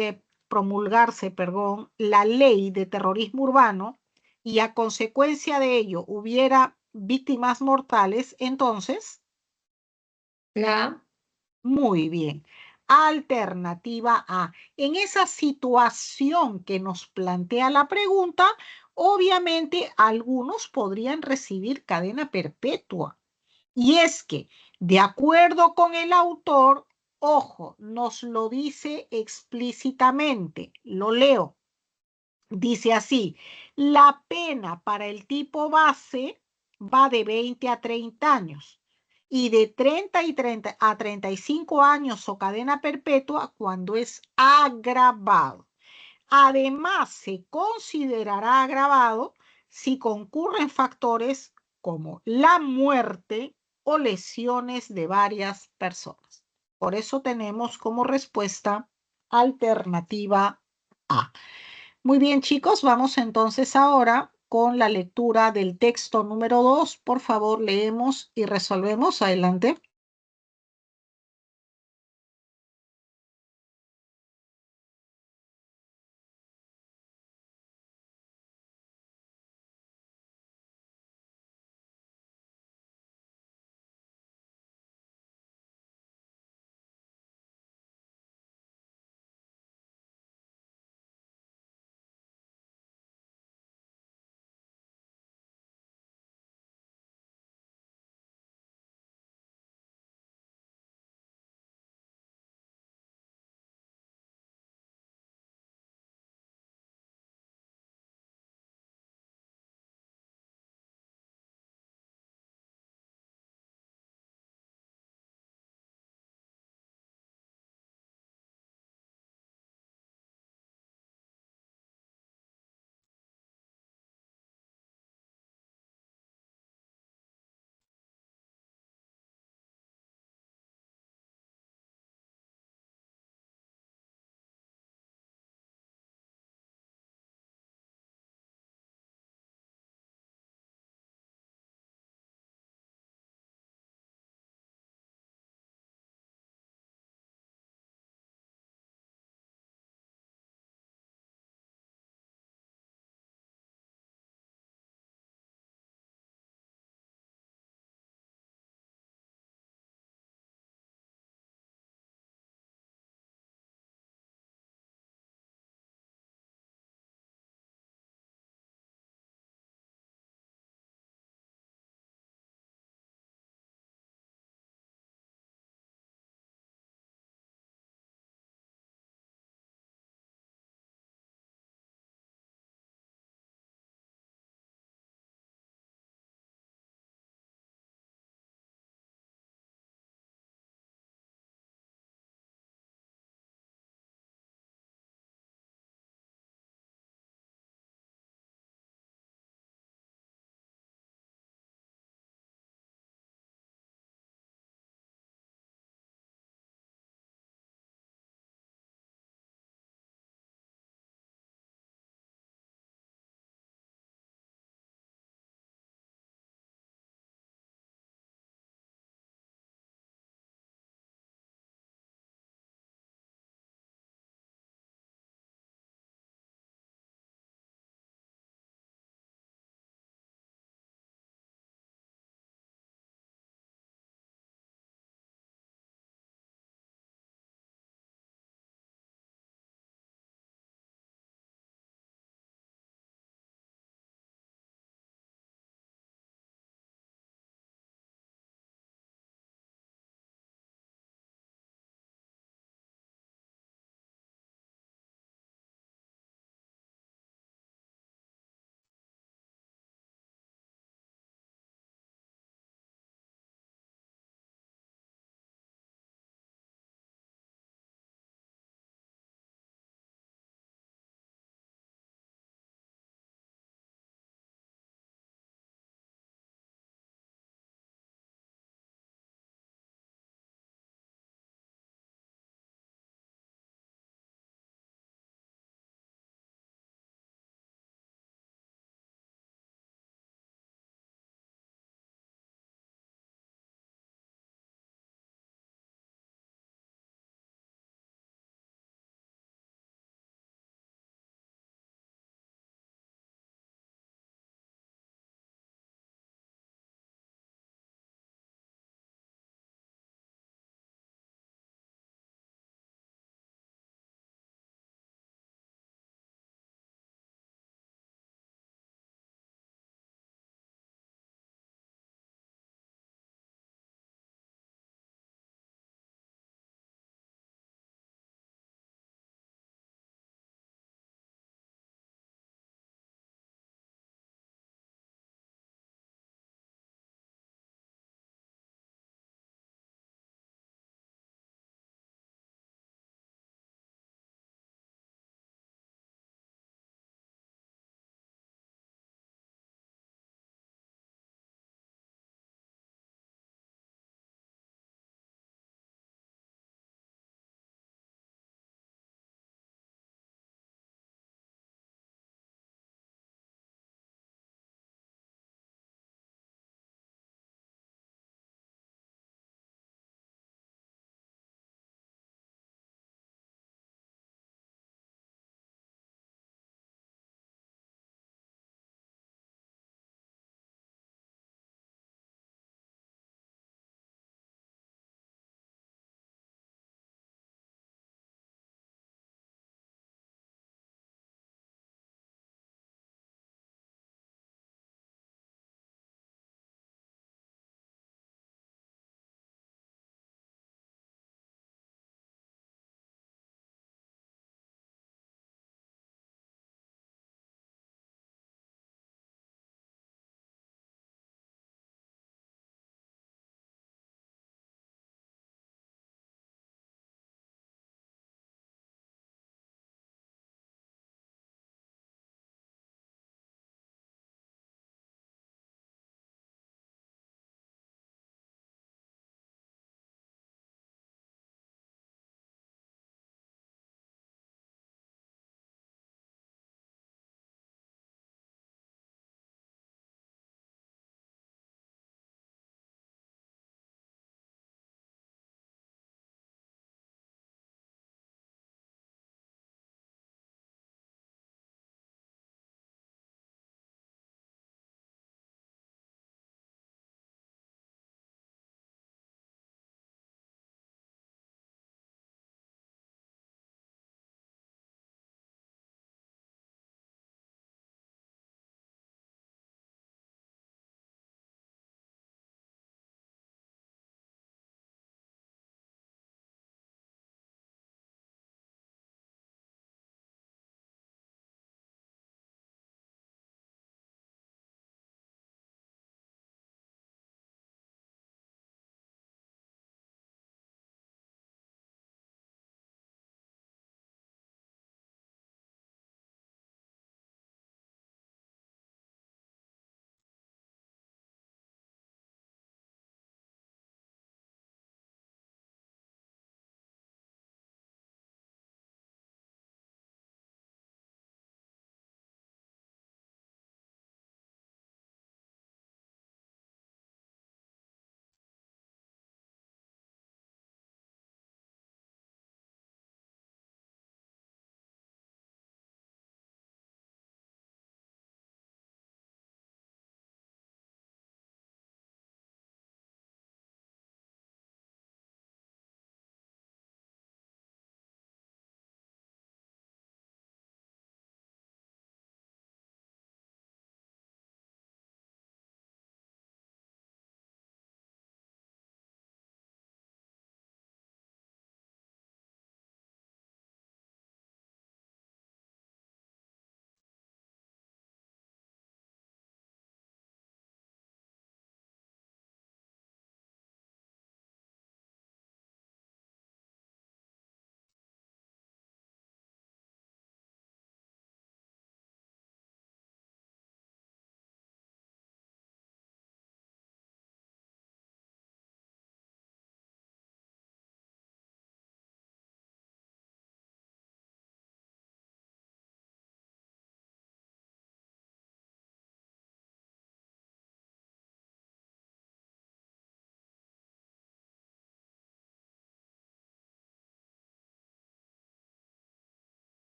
la ley de terrorismo urbano y a consecuencia de ello hubiera víctimas mortales, entonces, La Muy bien. Alternativa A. En esa situación que nos plantea la pregunta, obviamente algunos podrían recibir cadena perpetua. Y es que, de acuerdo con el autor, ojo, nos lo dice explícitamente, lo leo. Dice así, la pena para el tipo base va de 20 a 30 años y de 30 a 35 años o cadena perpetua cuando es agravado. Además, se considerará agravado si concurren factores como la muerte o lesiones de varias personas. Por eso tenemos como respuesta alternativa A. Muy bien, chicos, vamos entonces ahora con la lectura del texto número 2. Por favor, leemos y resolvemos. Adelante.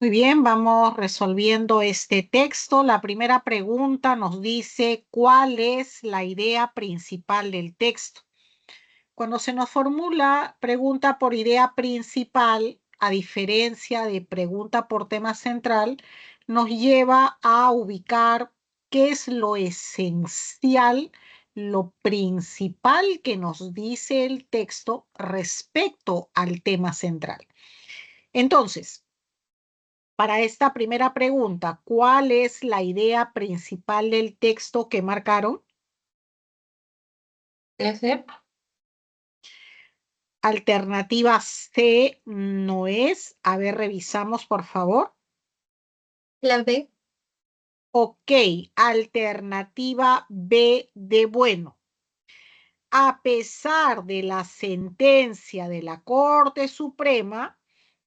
Muy bien, vamos resolviendo este texto. La primera pregunta nos dice, ¿cuál es la idea principal del texto? Cuando se nos formula pregunta por idea principal, a diferencia de pregunta por tema central, nos lleva a ubicar qué es lo esencial, lo principal que nos dice el texto respecto al tema central. Entonces, para esta primera pregunta, ¿cuál es la idea principal del texto que marcaron? La C. Alternativa C no es. A ver, revisamos, por favor. La B. Ok, alternativa B de bueno. A pesar de la sentencia de la Corte Suprema,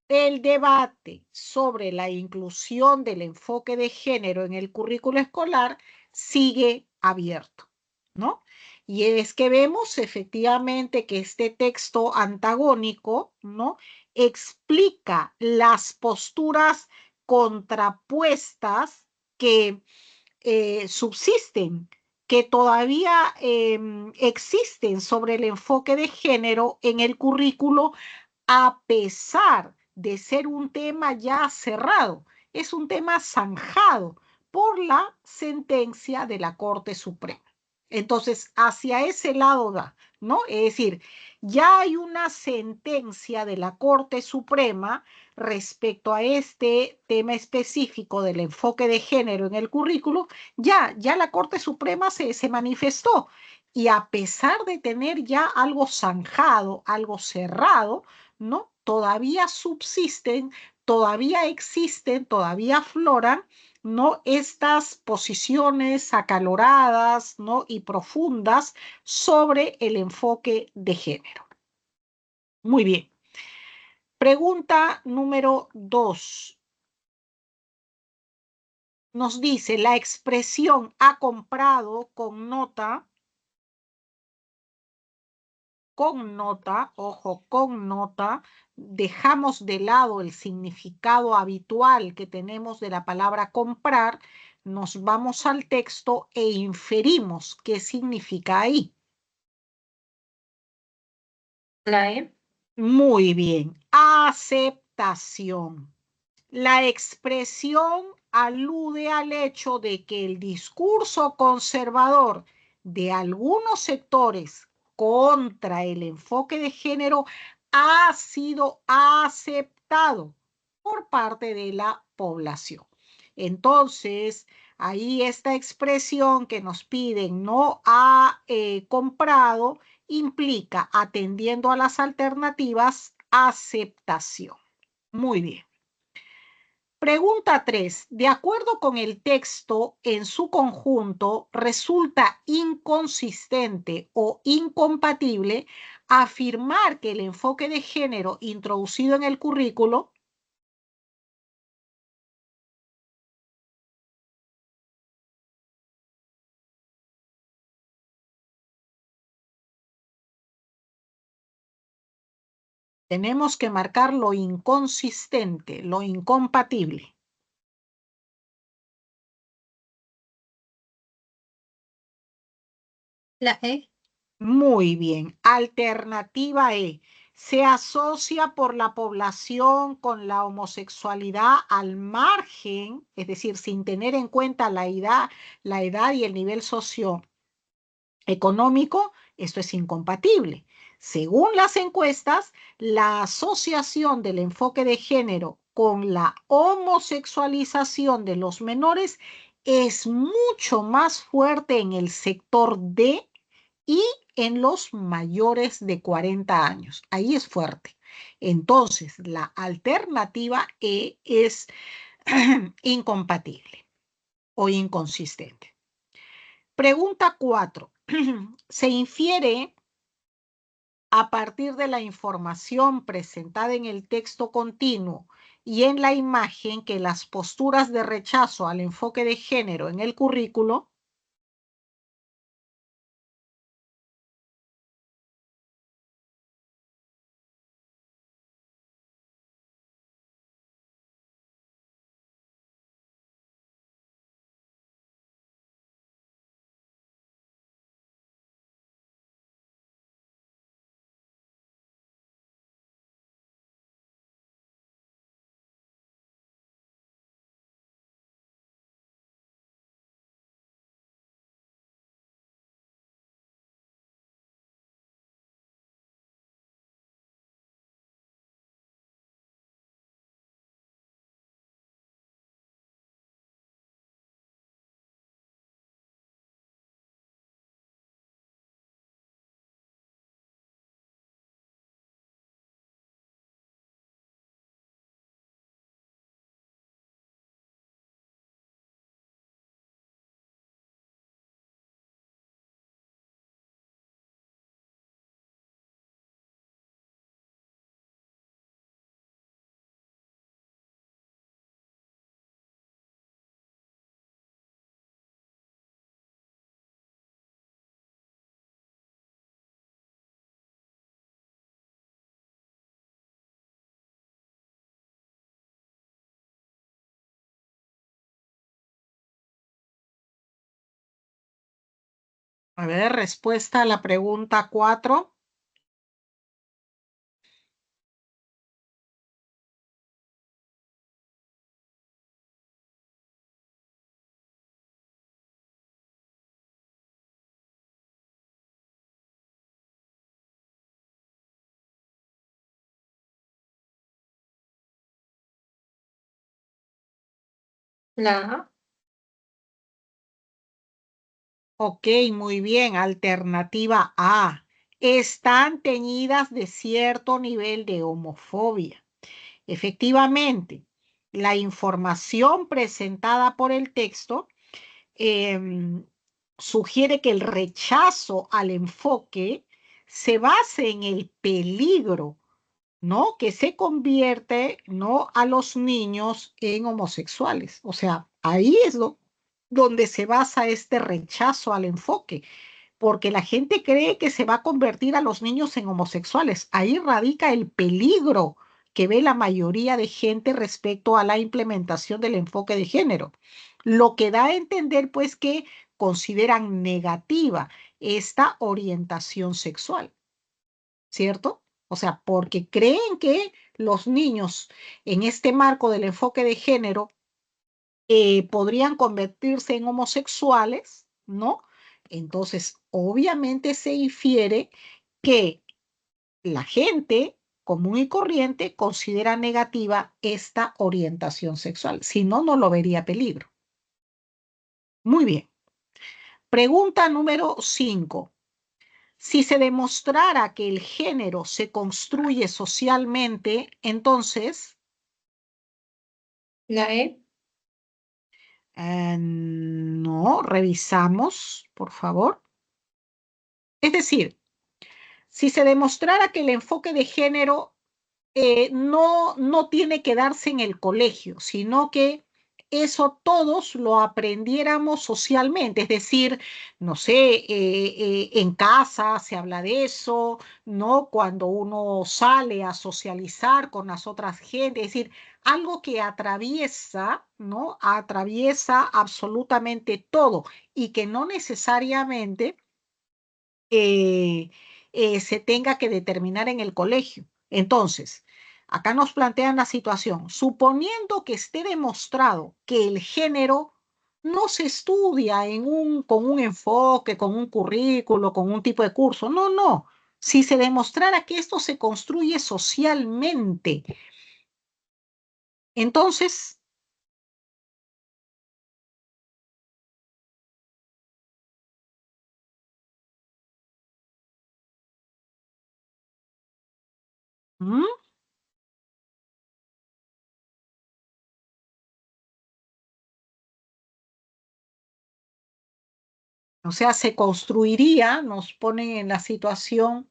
el debate sobre la inclusión del enfoque de género en el currículo escolar sigue abierto, ¿no? Y es que vemos efectivamente que este texto antagónico, ¿no? Explica las posturas contrapuestas que subsisten, que todavía existen sobre el enfoque de género en el currículo a pesar de ser un tema ya cerrado, es un tema zanjado por la sentencia de la Corte Suprema. Entonces, hacia ese lado da, ¿no? Es decir, ya hay una sentencia de la Corte Suprema respecto a este tema específico del enfoque de género en el currículo, ya la Corte Suprema se manifestó. Y a pesar de tener ya algo zanjado, algo cerrado, ¿no? Todavía subsisten, todavía existen, todavía afloran, ¿no? Estas posiciones acaloradas, ¿no? Y profundas sobre el enfoque de género. Muy bien. Pregunta número 2. Nos dice, la expresión ha comprado ojo, con nota, dejamos de lado el significado habitual que tenemos de la palabra comprar, nos vamos al texto e inferimos qué significa ahí. La E. Muy bien, aceptación. La expresión alude al hecho de que el discurso conservador de algunos sectores contra el enfoque de género ha sido aceptado por parte de la población. Entonces, ahí esta expresión que nos piden no ha comprado implica, atendiendo a las alternativas, aceptación. Muy bien. Pregunta 3. De acuerdo con el texto en su conjunto, resulta inconsistente o incompatible afirmar que el enfoque de género introducido en el currículo tenemos que marcar lo inconsistente, lo incompatible. La E. Muy bien. Alternativa E. Se asocia por la población con la homosexualidad al margen, es decir, sin tener en cuenta la edad y el nivel socioeconómico, esto es incompatible. Según las encuestas, la asociación del enfoque de género con la homosexualización de los menores es mucho más fuerte en el sector D y en los mayores de 40 años. Ahí es fuerte. Entonces, la alternativa E es incompatible o inconsistente. Pregunta 4. Se infiere a partir de la información presentada en el texto continuo y en la imagen que las posturas de rechazo al enfoque de género en el currículo A ver, respuesta a la pregunta 4. La A. Ok, muy bien. Alternativa A. Están teñidas de cierto nivel de homofobia. Efectivamente, la información presentada por el texto em, sugiere que el rechazo al enfoque se base en el peligro, ¿no? Que se convierte, ¿no? A los niños en homosexuales. O sea, ahí es donde se basa este rechazo al enfoque, porque la gente cree que se va a convertir a los niños en homosexuales. Ahí radica el peligro que ve la mayoría de gente respecto a la implementación del enfoque de género. Lo que da a entender, pues, que consideran negativa esta orientación sexual, ¿cierto? O sea, porque creen que los niños en este marco del enfoque de género podrían convertirse en homosexuales, ¿no? Entonces, obviamente se infiere que la gente común y corriente considera negativa esta orientación sexual. Si no, no lo vería peligro. Muy bien. Pregunta número 5. Si se demostrara que el género se construye socialmente, entonces, La E. no, revisamos, por favor. Es decir, si se demostrara que el enfoque de género no tiene que darse en el colegio, sino que eso todos lo aprendiéramos socialmente, es decir, no sé, en casa se habla de eso, ¿no? Cuando uno sale a socializar con las otras gentes, es decir, algo que atraviesa, ¿no? Atraviesa absolutamente todo y que no necesariamente eh, se tenga que determinar en el colegio. Entonces, acá nos plantean la situación, suponiendo que esté demostrado que el género no se estudia con un enfoque, con un currículo, con un tipo de curso, no, no. Si se demostrara que esto se construye socialmente, entonces, ¿mm? O sea, se construiría, nos ponen en la situación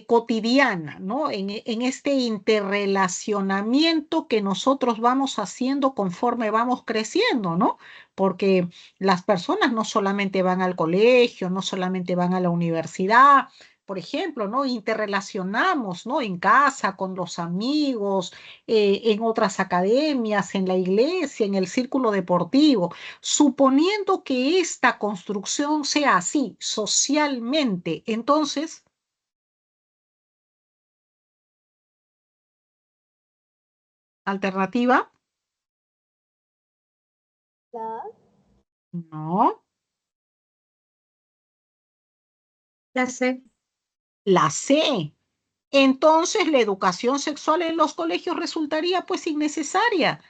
cotidiana, ¿no? En este interrelacionamiento que nosotros vamos haciendo conforme vamos creciendo, ¿no? Porque las personas no solamente van al colegio, no solamente van a la universidad, por ejemplo, ¿no? Interrelacionamos, ¿no? En casa, con los amigos, en otras academias, en la iglesia, en el círculo deportivo. Suponiendo que esta construcción sea así, socialmente, entonces alternativa, La no. La C. La C. Entonces la educación sexual en los colegios resultaría pues innecesaria.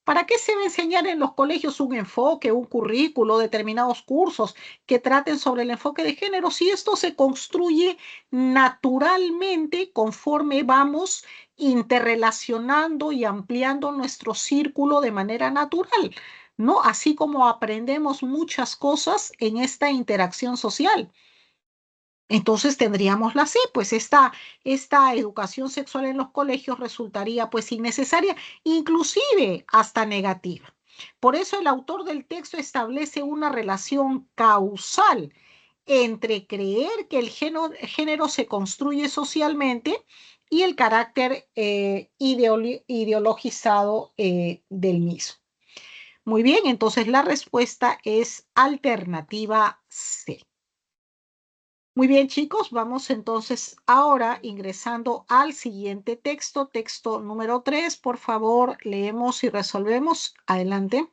¿Para qué se va a enseñar en los colegios un enfoque, un currículo, determinados cursos que traten sobre el enfoque de género si esto se construye naturalmente conforme vamos interrelacionando y ampliando nuestro círculo de manera natural, ¿no? Así como aprendemos muchas cosas en esta interacción social. Entonces tendríamos la C, pues esta educación sexual en los colegios resultaría pues innecesaria, inclusive hasta negativa. Por eso el autor del texto establece una relación causal entre creer que el género se construye socialmente y el carácter ideologizado del mismo. Muy bien, entonces la respuesta es alternativa C. Muy bien, chicos, vamos entonces ahora ingresando al siguiente texto, texto número 3. Por favor, leemos y resolvemos. Adelante.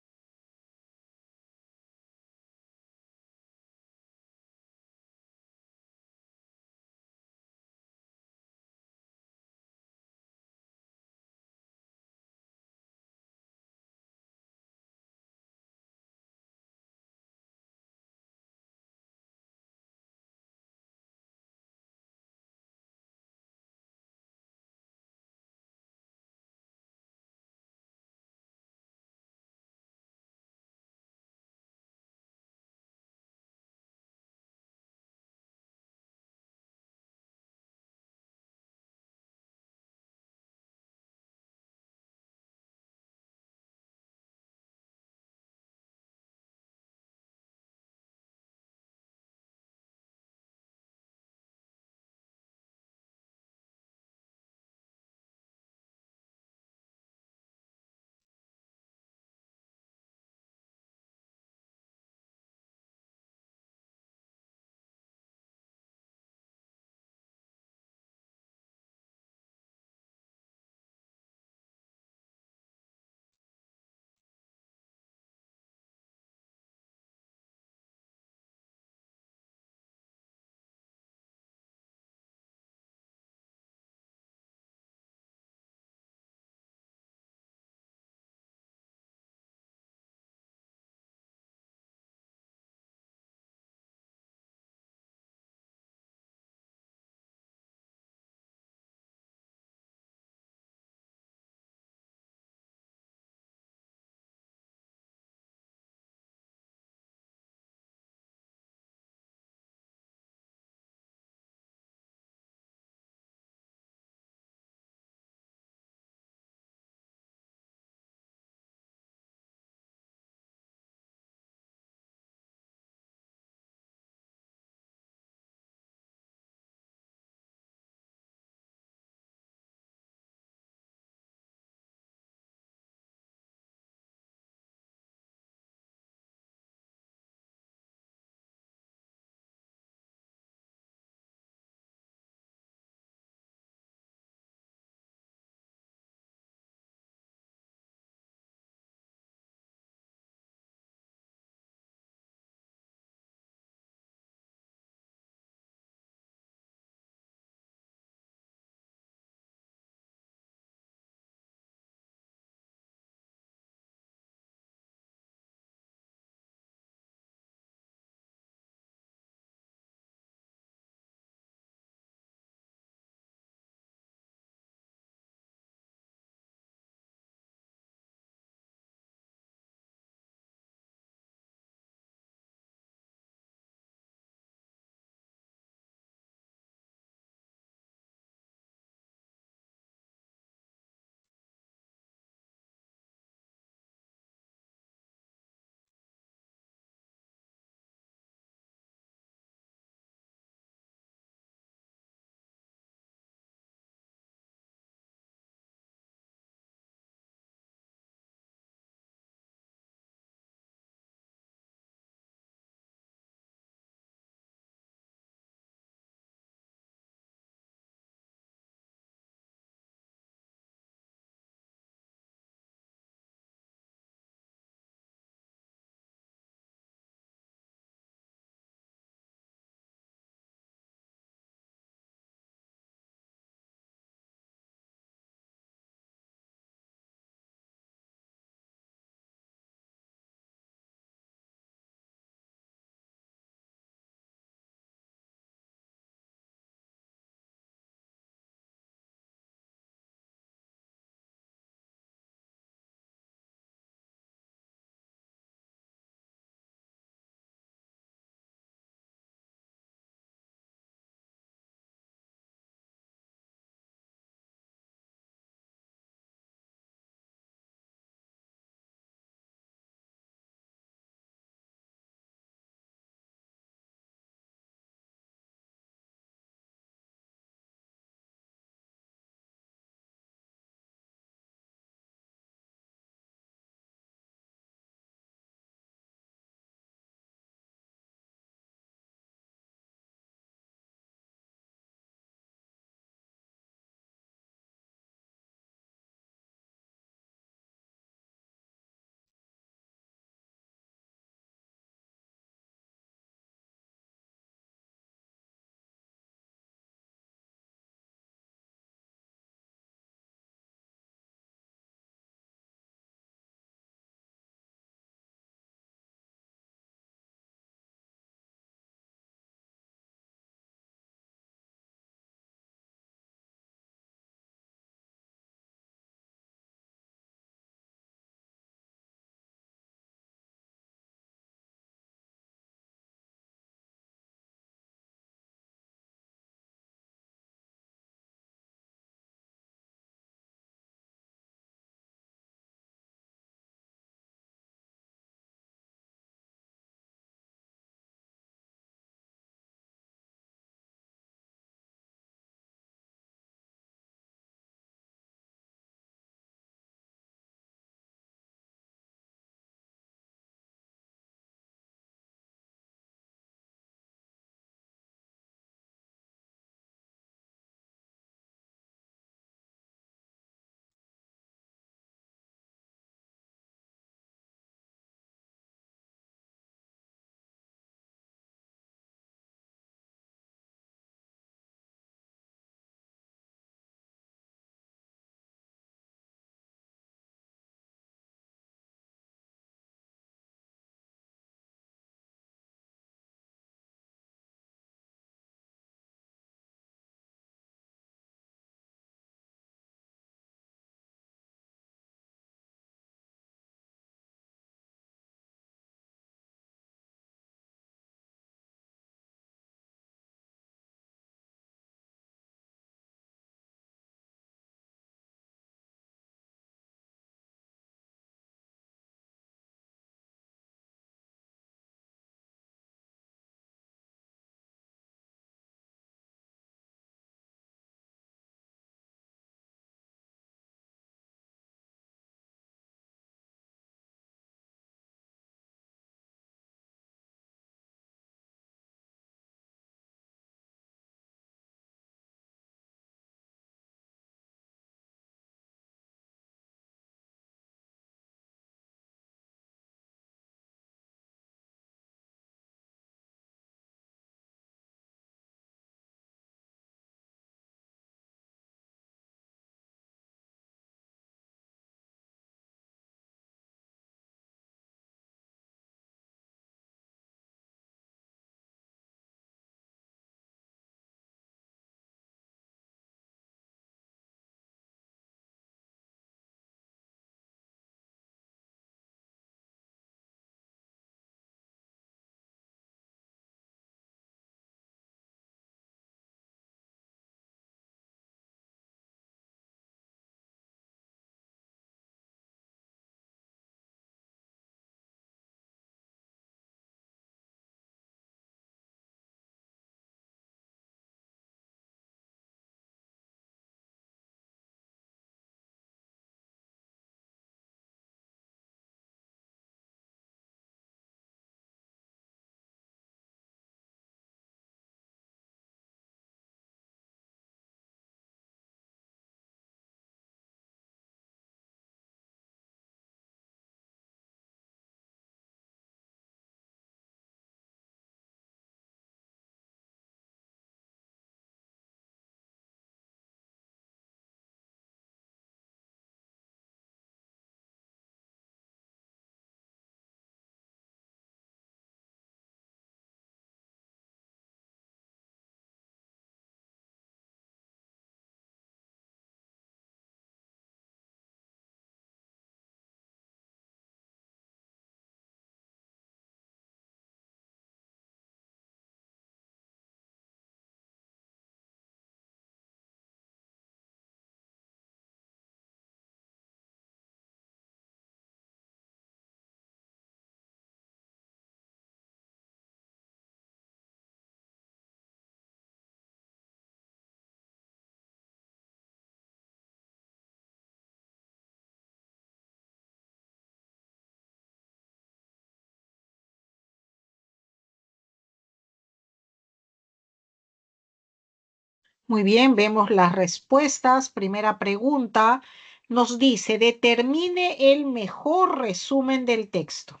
Muy bien, vemos las respuestas. Primera pregunta nos dice, determine el mejor resumen del texto.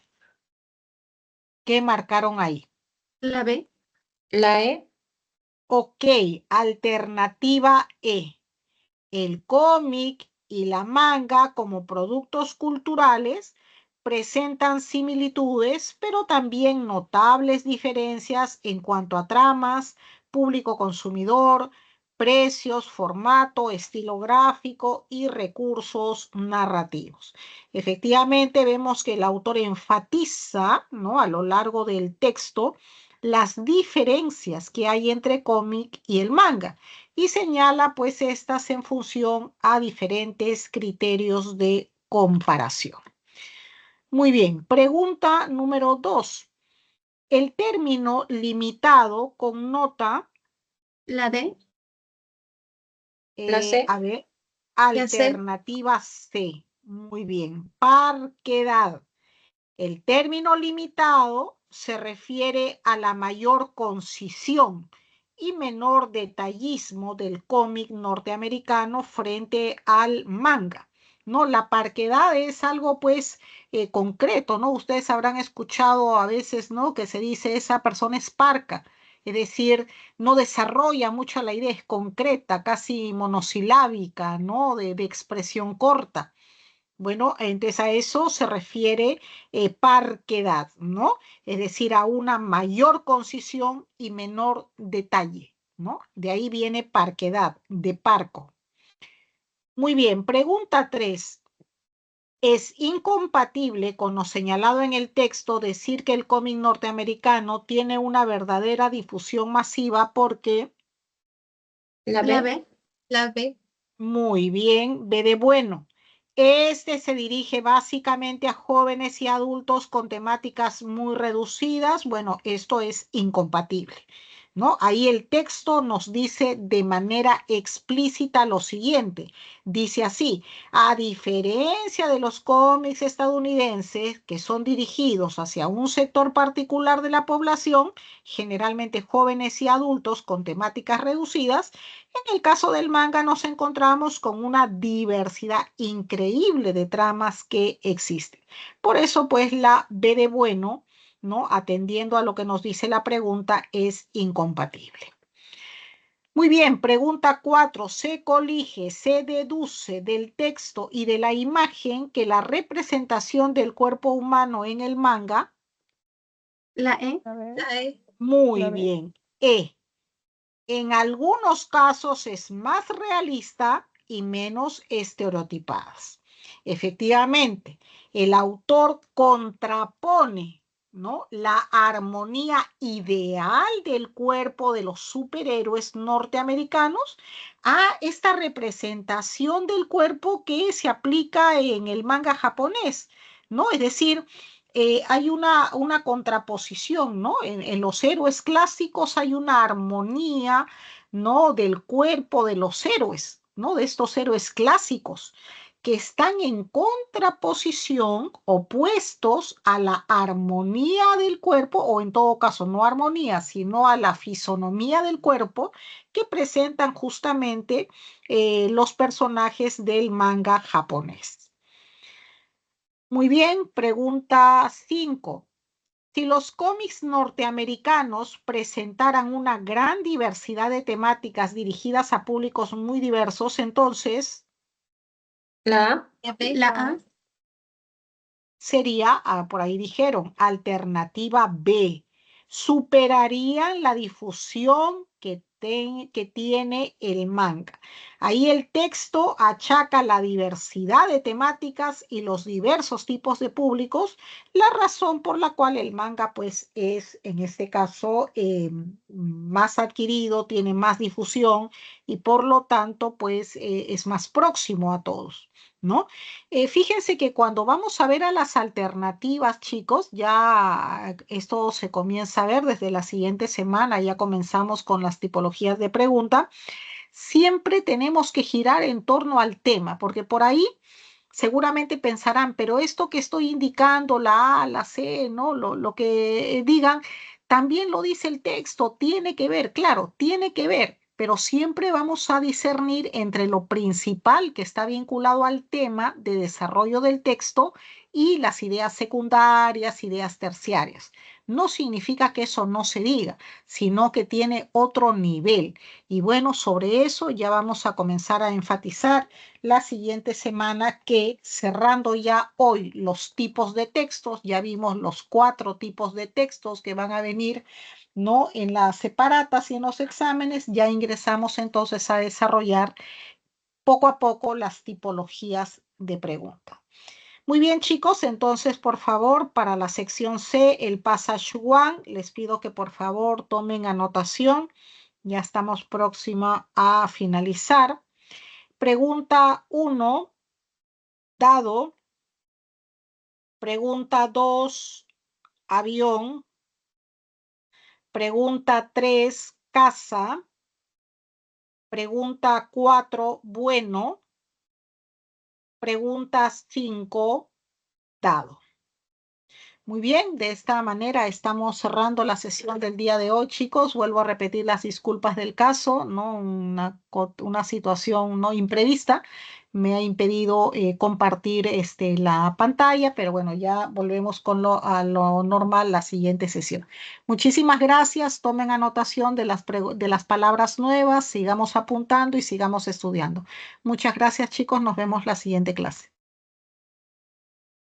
¿Qué marcaron ahí? La B. La E. Ok, alternativa E. El cómic y la manga como productos culturales presentan similitudes, pero también notables diferencias en cuanto a tramas, público consumidor, precios, formato, estilo gráfico y recursos narrativos. Efectivamente, vemos que el autor enfatiza, ¿no?, a lo largo del texto las diferencias que hay entre cómic y el manga y señala pues estas en función a diferentes criterios de comparación. Muy bien, pregunta número 2. El término limitado connota, La D. La C. a ver, La C. alternativa C. Muy bien, parquedad. El término limitado se refiere a la mayor concisión y menor detallismo del cómic norteamericano frente al manga, ¿no? La parquedad es algo pues concreto, ¿no? Ustedes habrán escuchado a veces, ¿no?, que se dice esa persona es parca, es decir, no desarrolla mucho la idea, es concreta, casi monosilábica, ¿no?, de expresión corta. Bueno, entonces a eso se refiere parquedad, ¿no? Es decir, a una mayor concisión y menor detalle, ¿no? De ahí viene parquedad, de parco. Muy bien, pregunta 3. Es incompatible con lo señalado en el texto decir que el cómic norteamericano tiene una verdadera difusión masiva porque... La B. La B. La B. Muy bien, B de bueno. Este se dirige básicamente a jóvenes y adultos con temáticas muy reducidas. Bueno, esto es incompatible, ¿no? Ahí el texto nos dice de manera explícita lo siguiente. Dice así, a diferencia de los cómics estadounidenses que son dirigidos hacia un sector particular de la población, generalmente jóvenes y adultos con temáticas reducidas, en el caso del manga nos encontramos con una diversidad increíble de tramas que existen. Por eso, pues, la B de bueno, ¿no?, atendiendo a lo que nos dice la pregunta, es incompatible. Muy bien, pregunta 4. Se colige, se deduce del texto y de la imagen que la representación del cuerpo humano en el manga... La E. La E. Muy bien. En algunos casos es más realista y menos estereotipadas. Efectivamente, el autor contrapone, ¿no?, la armonía ideal del cuerpo de los superhéroes norteamericanos a esta representación del cuerpo que se aplica en el manga japonés, ¿no? Es decir, hay una contraposición, ¿no? En los héroes clásicos hay una armonía, ¿no?, del cuerpo de los héroes, ¿no?, de estos héroes clásicos que están en contraposición, opuestos a la armonía del cuerpo, o en todo caso no armonía, sino a la fisonomía del cuerpo que presentan justamente los personajes del manga japonés. Muy bien, pregunta 5. Si los cómics norteamericanos presentaran una gran diversidad de temáticas dirigidas a públicos muy diversos, entonces La A. La A. sería, por ahí dijeron, alternativa B. Superarían la difusión que tiene el manga. Ahí el texto achaca la diversidad de temáticas y los diversos tipos de públicos, la razón por la cual el manga pues es en este caso más adquirido, tiene más difusión y por lo tanto pues es más próximo a todos, ¿no? Fíjense que cuando vamos a ver a las alternativas, chicos, ya esto se comienza a ver desde la siguiente semana, ya comenzamos con las tipologías de pregunta, siempre tenemos que girar en torno al tema, porque por ahí seguramente pensarán, pero esto que estoy indicando, la A, la C, ¿no?, lo que digan, también lo dice el texto, tiene que ver, claro, tiene que ver, pero siempre vamos a discernir entre lo principal que está vinculado al tema de desarrollo del texto y las ideas secundarias, ideas terciarias. No significa que eso no se diga, sino que tiene otro nivel. Y bueno, sobre eso ya vamos a comenzar a enfatizar la siguiente semana, que cerrando ya hoy los tipos de textos, ya vimos los 4 tipos de textos que van a venir, ¿no?, en las separatas y en los exámenes. Ya ingresamos entonces a desarrollar poco a poco las tipologías de pregunta. Muy bien, chicos, entonces, por favor, para la sección C, el passage one, les pido que por favor tomen anotación. Ya estamos próxima a finalizar. Pregunta 1, dado. Pregunta 2, avión. Pregunta 3, casa. Pregunta 4, bueno. Pregunta 5, dado. Muy bien, de esta manera estamos cerrando la sesión del día de hoy, chicos. Vuelvo a repetir las disculpas del caso, ¿no? Una situación no imprevista me ha impedido compartir la pantalla, pero bueno, ya volvemos a lo normal la siguiente sesión. Muchísimas gracias, tomen anotación de las palabras nuevas, sigamos apuntando y sigamos estudiando. Muchas gracias, chicos, nos vemos la siguiente clase.